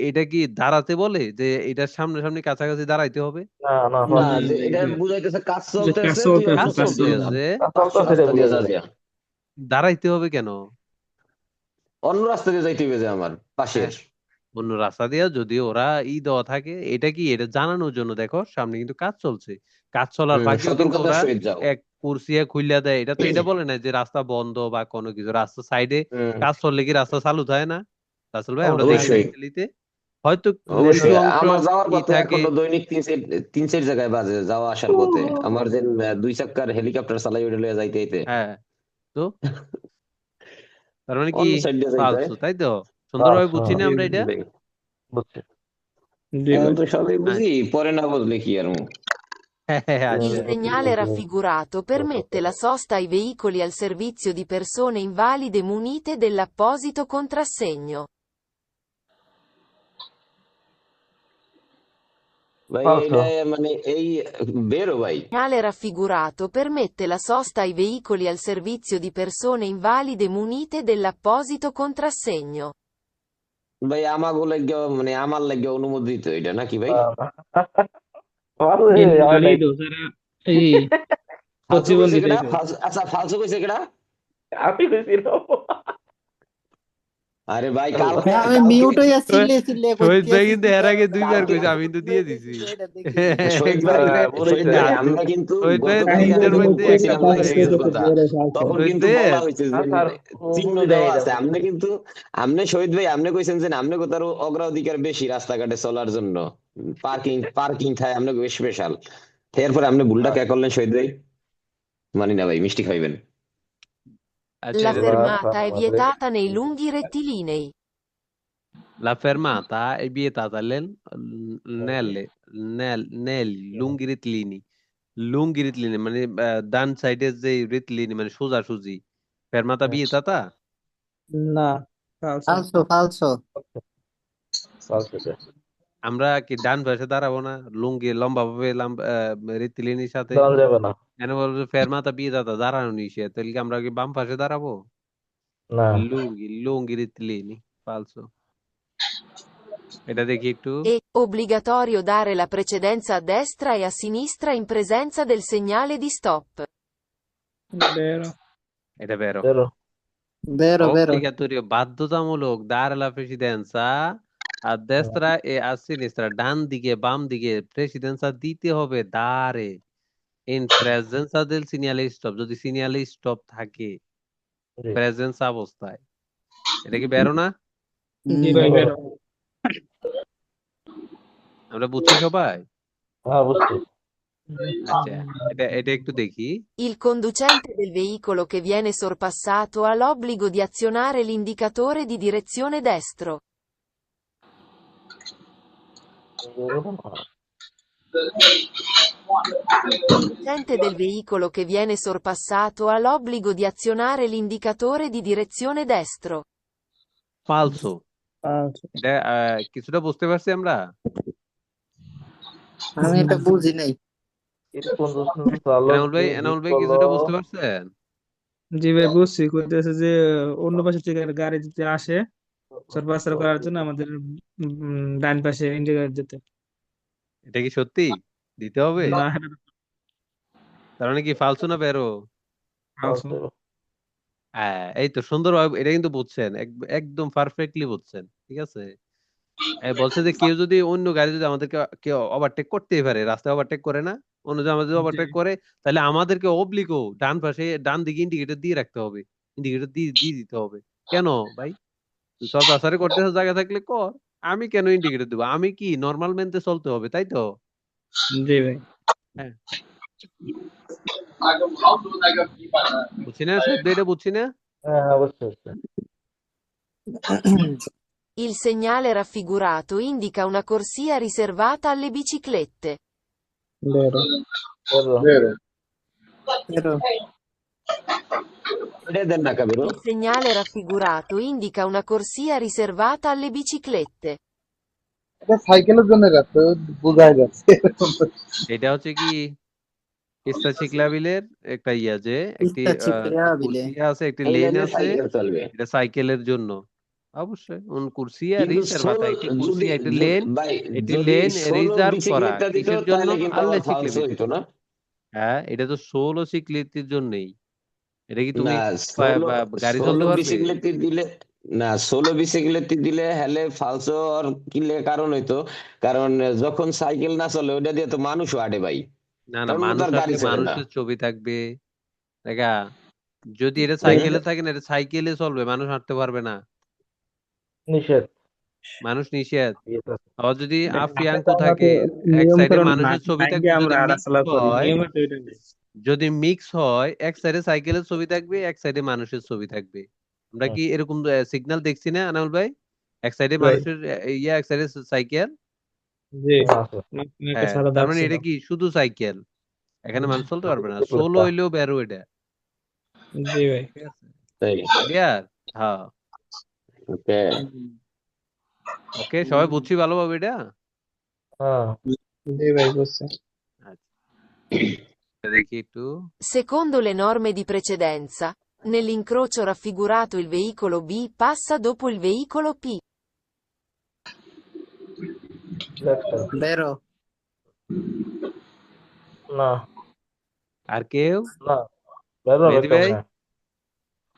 এটা কি দাঁড়াতে বলে যে এটার সামনাসামনি কাছাকাছি দাঁড়াইতে হবে? না না না, না যে না এটা যে বুঝাইতেছে কাজ যে কাজ চলতেছে, তুই চলতেছে কাজ অন্য কাজ সাইড দিয়ে যা, চলতেছে চলতেছে, পাঁচশো সেটা রাস্তা দিয়ে বুঝাই যা দিচ্ছে। যা। দাঁড়াইতে হবে কেন? অন্য রাস্তা দিয়ে যাইতে হবে যে আমার হ্যাঁ, পাশের। অন্য রাস্তা দিয়ে যদি ওরা দেওয়া থাকে, এটা কি এটা জানানোর জন্য, দেখো সামনে কিন্তু কাজ চলছে, কাজ চলার ফাঁকেও কিন্তু সতর্কতার ওরা সহিত যাও। এক কুরসিয়া খুইলা দেয়। এটা তো এটা বলে না যে রাস্তা বন্ধ বা কোনো কিছু, রাস্তা সাইডে হুম, কাজ চললে কি রাস্তা চালু থাকে না? রাসেল ভাই আমরা দেখি না অবশ্যই ইতালিতে, হয়তো কিছু অবশ্যই। অংশ আমার যাওয়ার পথে থাকে। এখনো দৈনিক তিন চার জায়গায় বাজে যাওয়া আসার পথে, আমার যে দুই চাক্কার হেলিকপ্টার চালাই ওইটা লইয়া যাইতে যাইতে হ্যাঁ, তো তার মানে কি অন্য সাইড দিয়ে যাইতে হয়। ফালতু, তাই তো? সুন্দরভাবে বুঝছি না জি আমরা এটা? ভাই বুঝছি। জি এখন ভাই তো সবই বুঝি, আচ্ছা, পরে না বুঝলে কি আর Il আচ্ছা। segnale raffigurato permette la sosta ai veicoli al servizio di persone invalide munite dell'apposito contrassegno. ভাই ফালতু। এইটা মানে এই বেরো ভাই। Il segnale raffigurato permette la sosta ai veicoli al servizio di persone invalide munite dell'apposito contrassegno. ভাই আমাগো লাগিয়া মানে আমার লাগিয়া অনুমোদিত এটা নাকি ভাই? ইনভালিডো যারা এই ফালতু কইছে প্রতিবন্ধী কেডা? টাইপের আচ্ছা ফালতু কইছে কেডা? আমি কইছিলাম। আরে ভাই আল্লাহ। কালকে আমি কালকে মিউট হইয়া চিল্লে চিল্লে শহীদ ভাই কইতেছি কিন্তু কি এর আগে দুইবার কালকে কইছে, আমি কিন্তু দিয়ে দিছি। এটা দেখি শহীদ ভাই মরে শহীদ গেছে। ভাই আমরা কিন্তু শহীদ ভাই গতকালকে তিনটার যখন মধ্যে একটা কইছিলাম ভুল না হয়ে এক্সকিউজ গেছে। কথা, তখন শহীদ কিন্তু বলা ভাইয়ের হয়েছে যে স্যার চিহ্ন বুঝি নাই দেওয়া এটা আছে। বুঝি। আপনি কিন্তু শহীদ ভাই আপনি কইছেন যে আপনি কোথাও অগ্রাধিকার বেশি রাস্তাঘাটে চলার জন্য, পার্কিং পার্কিং থাকে আপনাকে স্পেশাল। এরপরে আপনি ভুলটা কে করলেন শহীদ ভাই? মানি না ভাই, মিষ্টি খাইবেন। আচ্ছা, La এটা দেখো, fermata è vietata nei lunghi rettilinei. la fermata è vietata lunghi rettilinei মানে ডান সাইডের যে রিটলিনি মানে সোজাসুজি, ফেরমাতা vietata। না ফালসো ফালসো ফালসো ফালতু এটা। আমরা কি ডান পাশে দাঁড়াবো না? লুঙ্গি লম্বা ভাবে রিটলিনির সাথে দাঁড়ানো যাবে না। কেন বলবো ফেরমাতা vietata, দাঁড়ানো নিষেধ, তাহলে কি আমরা কি বাম পাশে দাঁড়াবো? না। লুঙ্গি রিটলিনি, ফালসো। এটা দেখি একটু। È obbligatorio dare la precedenza a destra e a sinistra in presenza del segnale di stop. বেরো এটা বেরো। বেরো। বেরো বেরো Obbligatorio, বাধ্যতামূলক, dare la precedenza a destra e a sinistra, ডান দিকে বাম দিকে প্রেসিডেন্সা দিতে হবে, দাঁড়ে in presenza del segnale stop, যদি সিগন্যালে স্টপ থাকে জি। প্রেজেন্স অবস্থায়। এটা কি বেরো না? জি ভাই বেরো আমরা বুঝছি সবাই? হ্যাঁ বুঝছি। আচ্ছা, এটা একটু দেখি। Il conducente del veicolo che viene sorpassato ha l'obbligo di azionare l'indicatore di direzione destro. Il conducente del veicolo che viene sorpassato ha l'obbligo di azionare l'indicatore di direzione destro. ফালসো। ফালসো এটা কিছুটা বুঝতে পারছি আমরা। আমি এটা বুঝি নাই এনামুল ভাই কিছুটা বুঝতে পারছেন? জি ভাই বুঝছি কইতেছে যে অন্য পাশে থেকে গাড়ি যদি আসে সরপাসার করার জন্য আমাদের ডান পাশে ইন্ডিকেটর দিতে এটা কি সত্যি দিতে হবে? না তার মানে কি ফালসো না বেরো? ফালসো হ্যাঁ, এই তো সুন্দরভাবে এটা কিন্তু বুঝছেন, একদম পারফেক্টলি বুঝছেন, ঠিক আছে। বলছে যে কেউ যদি অন্য গাড়ি যদি আমাদেরকে কেউ ওভারটেক করতেই পারে, রাস্তায় ওভারটেক করে না, অন্য যদি আমাদের জি ওভারটেক করে, তাহলে আমাদেরকে অব্লিগো ডান পাশে ডান দিকে ইন্ডিকেটর দিয়ে রাখতে হবে, ইন্ডিকেটর দিয়ে দিয়ে দিতে হবে। কেন ভাই? তুই সব রাস্তায় করতে জায়গা থাকলে কর, আমি কেন ইন্ডিকেটর দেবো? আমি কি নর্মাল মেনতে চলতে হবে, তাই তো? জি ভাই হ্যাঁ, বুঝছি না শহীদ ভাই, এটা বুঝছি না। হ্যাঁ বুঝছি বুঝছি। Il segnale raffigurato indica una corsia riservata alle biciclette. Vero. Vero. Pero এটা দেন না কাবিরু Il segnale raffigurato indica una corsia riservata alle biciclette. এটা সাইকেলের জন্য রাখতে বোঝাই যাচ্ছে এটা হচ্ছে কি ইস্তা শিকলা বিলের একটা ইয়া যে একটি ইস্তা চিকরা বিলে কুরসিয়া আছে, একটি এই লেন লাইনে আছে, সাইকেল চলবে এটা সাইকেলের জন্য অবশ্যই উন কুরসিয়া কিন্তু রিজার্ভাতা, একটি যদি কুরসিয়া, একটি লেন, ভাই একটি যদি লেন 16 রিজার্ভ করা বিসিক্লেটটা দিত কিসের জন্য? তাহলে কিন্তু আল্লাহ আবার ফালসো শিকলে হইতো না হ্যাঁ, এটা তো 16 সিকলিতির জন্যই। এটা কি তুমি না 16 গাড়ি চলতে 16 পারবে? বিসিক্লেটটি দিলে না 16 বিসিক্লেটটি দিলে হেলে ফালসো আর কিলে কারণ হইতো কারণ যখন সাইকেল না চলে ওটা দিয়ে তো মানুষও আটে ভাই না না, কারণ ওটা তো মানুষ আর গাড়ি আসলে চলে না মানুষের ছবি থাকবে দেখা। যদি এটা হুম? সাইকেলে থাকে না, এটা সাইকেলে চলবে, মানুষ হাঁটতে পারবে না, নিষেধ। মানুষ নিষেধ। Yes, sir. আবার যদি দেখ, আফিয়াঙ্ক আমরা থাকে, এক নিয়ম সাইডে কানুন মানুষের ছবি থাকবে, ভাঙ্গে যদি আমরা মিক্স আড়াচলা করি, হয়, নিয়মে তো এটা নেই। যদি মিক্স হয়, এক সাইডে সাইকেলের ছবি থাকবে, এক সাইডে মানুষের ছবি থাকবে। আমরা হুম। কি এরকম সিগন্যাল দেখছি না আনাউল ভাই? এক সাইডে ভাই মানুষের ইয়া, এক সাইডে সাইকেল। জি আছে। একটা হ্যাঁ, সাদা তার দাগ মানে ছিল। এটা কি শুধু সাইকেল? এখানে মানুষ চলতে পারবে না, বিসিক্লেটটা। সোলো হইলেও বেরো এটা। জি ভাই। ঠিক আছে, তাই ক্লিয়ার? হ্যাঁ, ওকে ওকে, সবাই বুঝছি ভালোভাবে এটা। হ্যাঁ। জি ভাই বুঝছি। আচ্ছা, দেখি একটু। Secondo le norme di precedenza, nell'incrocio raffigurato il veicolo B passa dopo il veicolo P. Left side. বেরো না আর কেউ? না বেরোবে মেহেদি ভাই? কেমনে?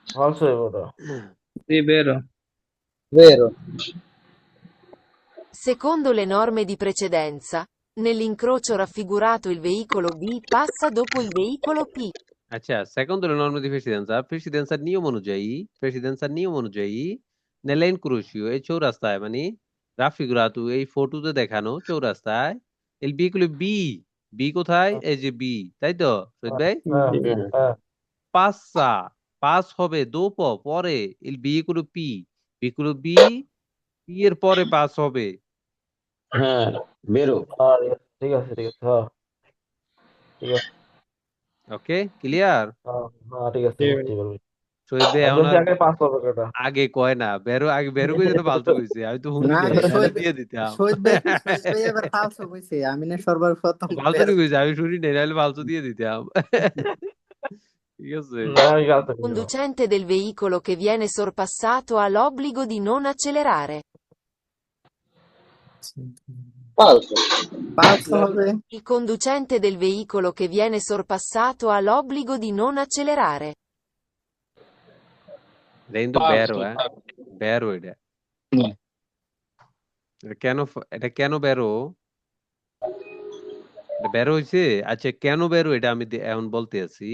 ফালসো হইব ওটা। জি বেরো। ভেরো Secondo le norme di precedenza, nell'incrocio raffigurato il veicolo B passa dopo il veicolo P. আচ্ছা, secondo le norme di presidenza নিয়ম অনুযায়ী নেলেন ক্রুশিও এই চৌরাস্তায়, মানে রাফিগুরাতু এই ফটোতে দেখানো চৌরাস্তায়, এই বি গুলো বি, বি কোথায়? এই যে বি, তাই তো শহীদ ভাই? হ্যাঁ জি হুম। হ্যাঁ পাঁচা, পাঁচ হবে দোপ পরে, এই বি গুলো পি, বি গুলো বি, পি এর পরে পাঁচ হবে। হ্যাঁ বেরো আর ঠিক আছে ঠিক আছে হ্যাঁ ঠিক আছে ওকে, ক্লিয়ার? হ্যাঁ হ্যাঁ ঠিক আছে জি ভাই। বুঝতে পারবি। শহীদ ভাই আমি এখন বলছি আর আগে পাঁচ পাবে কেটা। আগে কয় না, বেরো আগে, বেরো কই যেন ফালতু কইছে, আমি তো শুনি না নাই, নাহলে দিয়ে দিতাম। শহীদ ভাই এবার ফালসো কইছে আমি না সর্বপ্রথম ফালতু বেরো কইছে, আমি শুনি নাই, নাহলে ফালতু দিয়ে দিতাম। ঠিক আছে, না আমি গাছ Il conducente del veicolo che viene sorpassato ha l'obbligo di non accelerare. ফালসো ফালসো হবে Il conducente del veicolo che viene sorpassato ha l'obbligo di non accelerare. এটা কিন্তু বেরো, বেরো এটা। এটা কেন বেরো? এটা বেরো হইছে। আচ্ছা, কেন বেরো এটা আমি এখন বলতে আছি,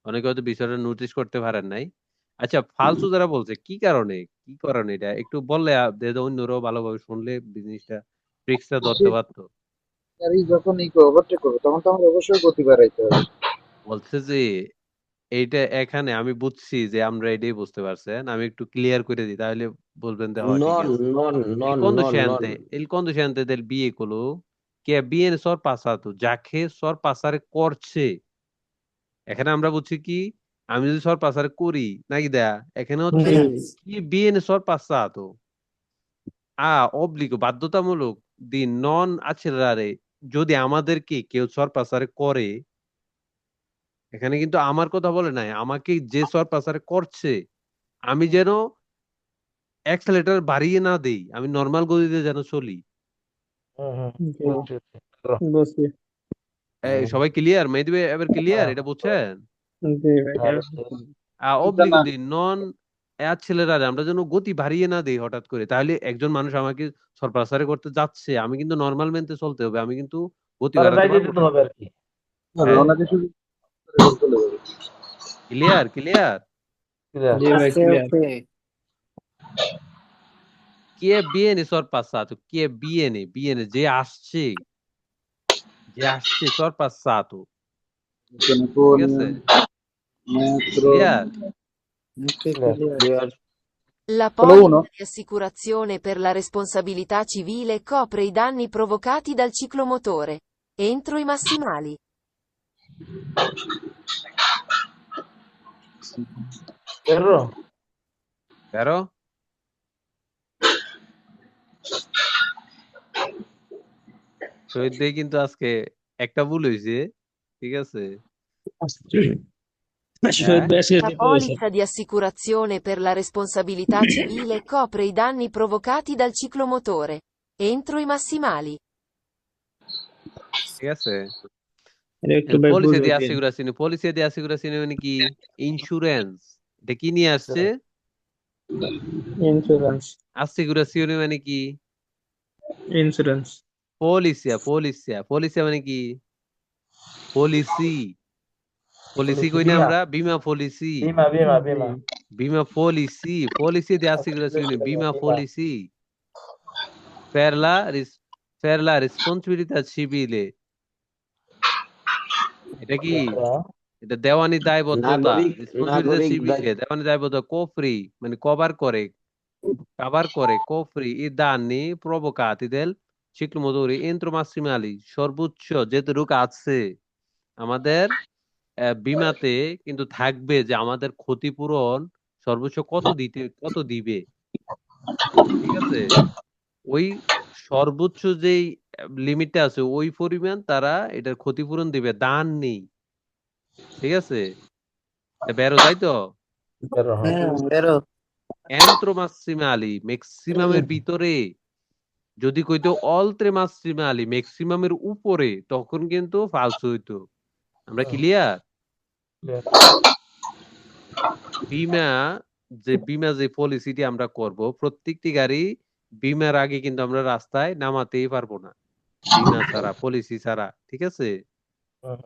অনেকে হয়তো বিষয়টা নোটিস করতে পারেন নাই। আচ্ছা, ফালতু যারা বলছে কি কারণে, কি কারণে এটা একটু বললে অন্যরাও ভালোভাবে শুনলে জিনিসটা, ট্রিক্সটা ধরতে পারতো। গাড়ি যখন ওভারটেক করবে তখন তো আমার অবশ্যই গতি বাড়াইতে হবে বলছে যে এইটা এখানে আমি বুঝছি যে আমরা এটাই বুঝতে পারছেন, আমি একটু ক্লিয়ার করে দিই তাহলে বলবেন যে হ্যাঁ ঠিক non আছে। non non non Il conducente del veicolo che viene sorpassato, যাকে সরপাসারে করছে, এখানে আমরা বুঝছি কি, আমি যদি সরপাসারে করি নাকি দেয়া, এখানে হচ্ছে জি কি viene sorpassato obbligo, বাধ্যতামূলক, দি নন accelerare, যদি আমাদেরকে কেউ সরপাসারে করে, এখানে কিন্তু আমার কথা বলে নাই, আমাকে যে সরপাসারে করছে আমি যেন অ্যাক্সেলেটর বাড়িয়ে না দেই, আমি নর্মাল গতিতে যেন চলি। জি বুঝছি বুঝছি। বুঝছি। সবাই ক্লিয়ার? মেহেদি ভাই এবার ক্লিয়ার, এটা বুঝছেন? জি ভাই। হ্যাঁ বুঝছি। অবলিগো দিই নন অ্যাক্সেলেরারে, আমরা যেন গতি বাড়িয়ে না দেই হঠাৎ করে, তাহলে একজন মানুষ আমাকে সরপাসারে করতে যাচ্ছে, আমি কিন্তু নর্মাল মেনতে চলতে হবে, আমি কিন্তু গতি তাহলে বাড়াতে যাইতে পারবো দিতে না। হবে আর কি। হ্যাঁ, ওনাকে শুধু চলে যাবে ক্লিয়ার ক্লিয়ার। Clear? জি ভাই ওকে ক্লিয়ার। ওকে কে বিএনএ সরপাসাতো, কে বিএনএ যে আসছে, সরপাসাতো, ঠিক আছে, metro clear? Okay Clear. Clear clear La Solo uno? polizza di assicurazione per la responsabilità civile copre i danni provocati dal ciclomotore, entro i massimali. Vero? Vero? শহীদ ভাই কিন্তু আজকে একটা ভুল হয়েছে, ঠিক আছে? শহীদ হ্যাঁ ভাই আজকে La জিতে গেছে। polizza di assicurazione per la responsabilità civile copre i danni provocati dal ciclomotore, entro i massimali. ঠিক আছে? এটা একটু ভাই পলিসি বুঝে দিয়ে দিন। আসিগুরাসিনি মানে কি? ইন্স্যুরেন্স। এটা কি নিয়ে আসছে? ইন্স্যুরেন্স আসিগুরাসিনি মানে কি? ইন্স্যুরেন্স পলিসিয়া মানে কি? পলিসি পলিসি কই না বিমা আমরা? বিমা পলিসি বিমা বিমা বিমা বিমা পলিসি দিয়ে আসিগুরাসিনি বিমা বিমা policy per la ris- per la responsabilità civile। এটা কি? এটা দেওয়ানি দায়বদ্ধতা, নাগরিক রেসপন্সিবিলিটি নাগরিক সিভিলে দেওয়ানি দায়বদ্ধতা কোফরি মানে কভার করে কোফরি ই দানি provocati del ciclomotori entro massimali সর্বোচ্চ যেটুকু আছে আমাদের বীমাতে কিন্তু থাকবে যে আমাদের ক্ষতিপূরণ সর্বোচ্চ কত দিবে, ঠিক আছে? ওই সর্বোচ্চ যেই লিমিটটা আছে ওই পরিমাণ তারা এটার ক্ষতিপূরণ দিবে, দান নেই, ঠিক আছে? এটা বেরো তাই তো? বেরো হ্যাঁ বেরো এন্ত্রো মাসিমালি ম্যাক্সিমামের ভিতরে, যদি কইতো অলত্রে মাসিমালি ম্যাক্সিমামের উপরে, তখন কিন্তু ফালস হইতো। আমরা ক্লিয়ার? বীমা বীমা যে পলিসিটি আমরা করব, প্রত্যেকটি গাড়ি বীমার আগে কিন্তু আমরা রাস্তায় নামাতেই পারবো না বীমা ছাড়া, পলিসি ছাড়া, ঠিক আছে?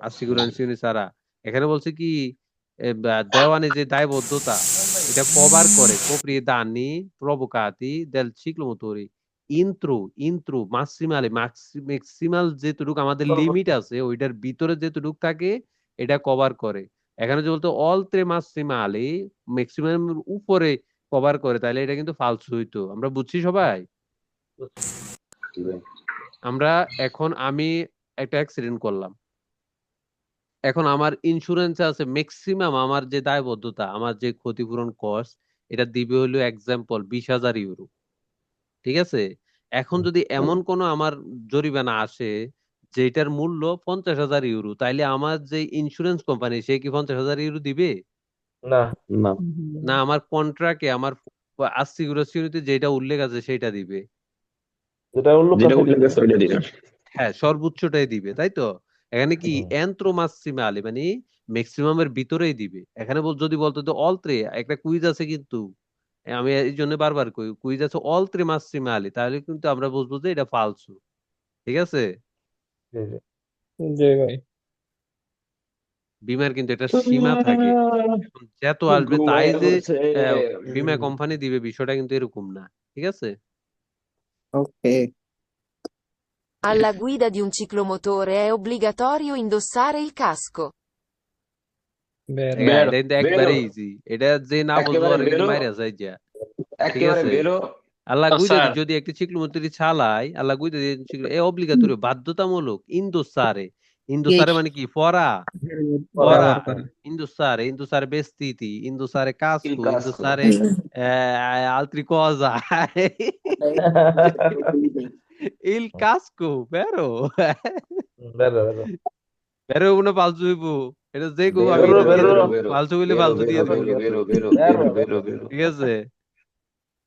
আসিগুরান্সিনি ছাড়া। এখানে বলছে কি দেওয়ানি যে দায়বদ্ধতা এটা কভার করে কোপ্রি দানি প্রভোকাতি দেল ciclomotori ইন্ত্রু ম্যাক্সিমাল যেটুকু আমাদের লিমিট আছে ওইটার ভিতরে যেটুকু থাকে এটা কভার করে। এখানে যদি বলতো অল ত্রে মাসিমালি ম্যাক্সিমাম উপরে কভার করে, তাহলে এটা কিন্তু ফালস হইতো। আমরা বুঝছি সবাই? আমরা এখন আমি একটা অ্যাক্সিডেন্ট করলাম, এখন আমার ইন্স্যুরেন্স আছে ম্যাক্সিমাম আমার যে দায়বদ্ধতা, আমার যে ক্ষতিপূরণ কস্ট এটা দিবে হলো এক্সাম্পল 20,000 ইউরো, ঠিক আছে? এখন যদি এমন কোনো আমার জরিমানা আসে যেটার মূল্য 50,000 ইউরো, তাইলে আমার যে ইন্স্যুরেন্স কোম্পানি সে কি 50,000 ইউরো দিবে? না না না, আমার কন্ট্রাক্টে আমার আসিগুরাসিওনিতে যেটা উল্লেখ আছে সেটা দিবে। যেটা উল্লেখ আছে ওইটা দিবেন হ্যাঁ, সর্বোচ্চটাই দিবে, তাই তো? এখানে কি এন্ত্রো মাসিমালি মানে ম্যাক্সিমামের ভিতরেই দিবে। এখানে যদি বলতো তো অলত্রে, একটা কুইজ আছে কিন্তু, আমি এই জন্য বারবার কই কুইজ আছে অলত্রে মাসিমালি, তাহলে কিন্তু আমরা বুঝবো যে এটা ফালসু, ঠিক আছে? জি ভাই। বীমার কিন্তু একটা সীমা থাকে, এখন যত আসবে তাই যে বীমা কোম্পানি দিবে, বিষয়টা কিন্তু এরকম না, ঠিক আছে? ওকে Alla guida di un ciclomotore è obbligatorio indossare il casco. বেরো এটা কিন্তু একবারে ইজি, এটা যে না বুঝবো একেবারে আর কিন্তু বেরো মাইরা যায় যা, ঠিক একেবারে আছে? বেরো আল্লাহ গুইদা স্যার যদি একটা চিকলুমতরি চালায়, আল্লাহ গুইদা এ অব্লিগাতরি বাধ্যতামূলক ইন্দোসারে মানে কি পড়া পড়া ব্যবহার করে। ইন্দোসারে বেস্তিতি ইন্দোসারে il Casco casco ইন্দোসারে altri cosa il casco vero বেরো বেরো বেরো কোনো ফালতু হইব, এটা যে কেউ আমি বেরো কিন্তু দিয়ে বেরো দেবো, বেরো ফালতু হইলে বেরো ফালতু বেরো দিয়ে বেরো দেবো, বেরো বেরো বেরো বেরো বেরো বেরো ঠিক আছে?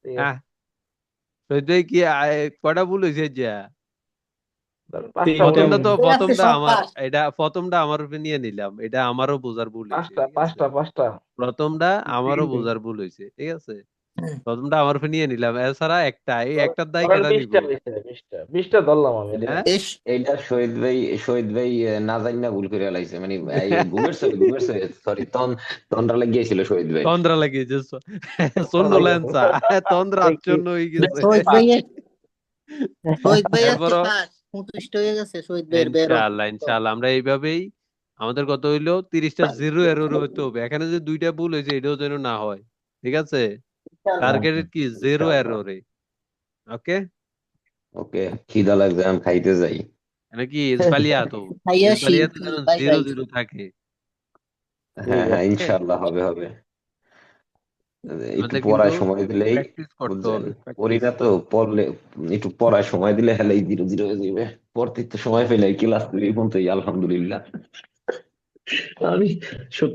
ঠিক হ্যাঁ, সত্যি কি কয়টা ভুল হয়েছে যা? পাঁচটা তিনটা বলে প্রথমটা আমার, এটা প্রথমটা আমার উপরে নিয়ে নিলাম, এটা আমারও বোঝার ভুল হয়েছে, পাঁচটা ঠিক আছে? পাঁচটা পাঁচটা প্রথমটা আমারও বোঝার ভুল হয়েছে, ঠিক আছে? প্রথমটা আমার উপরে নিয়ে নিলাম, এছাড়া এই একটার দায় ধরেন কেটা নিব? 20টা হইছে 20টা ধরলাম আমি এটা হ্যাঁ ইস এইটা শহীদ ভাই না জানি না ভুল করে লাইছে মানে এই ঘুমের সরি তন্দ্রা লাগিয়েছিল শহীদ ভাই তন্দ্রা লাগিয়েছে সন্ডোলেন্সা তন্দ্রা আচ্ছন্ন হয়ে গেছে। শহীদ ভাই শহীদ ভাই আজকে এরপরও পাস সন্তুষ্ট হয়ে গেছে শহীদ ভাইয়ের বেরো ইনশাআল্লাহ আমরা এইভাবেই, আমাদের কত হইলো 30টা জিরো এরর হইতে হবে, এখানে যে 2টা ভুল হয়েছে এটাও যেন না হয়, ঠিক আছে? টার্গেটেড কি 0 এররে। ওকে, ওকে, খিদা লাগবে, আমি খাইতে যাই। এটা কি ইসবালিয়াতো, খাইয়া ইসবালিয়াতো যেন বাই 0 বাই 0 থাকে। হ্যাঁ হ্যাঁ, ওকে, ইনশাআল্লাহ হবে হবে। একটু আমাদের কিন্তু পড়ায় সময় দিলেই, প্র্যাকটিস করতে বুঝছেন, হবে, পড়ি প্র্যাকটিস। না তো, পড়লে একটু পড়ায় সময় দিলে হেলেই ধীরে ধীরে হয়ে যাবে। পড়তে তো সময় পেলে ক্লাস করি পর্যন্তই আলহামদুলিল্লাহ। আমি সত্যি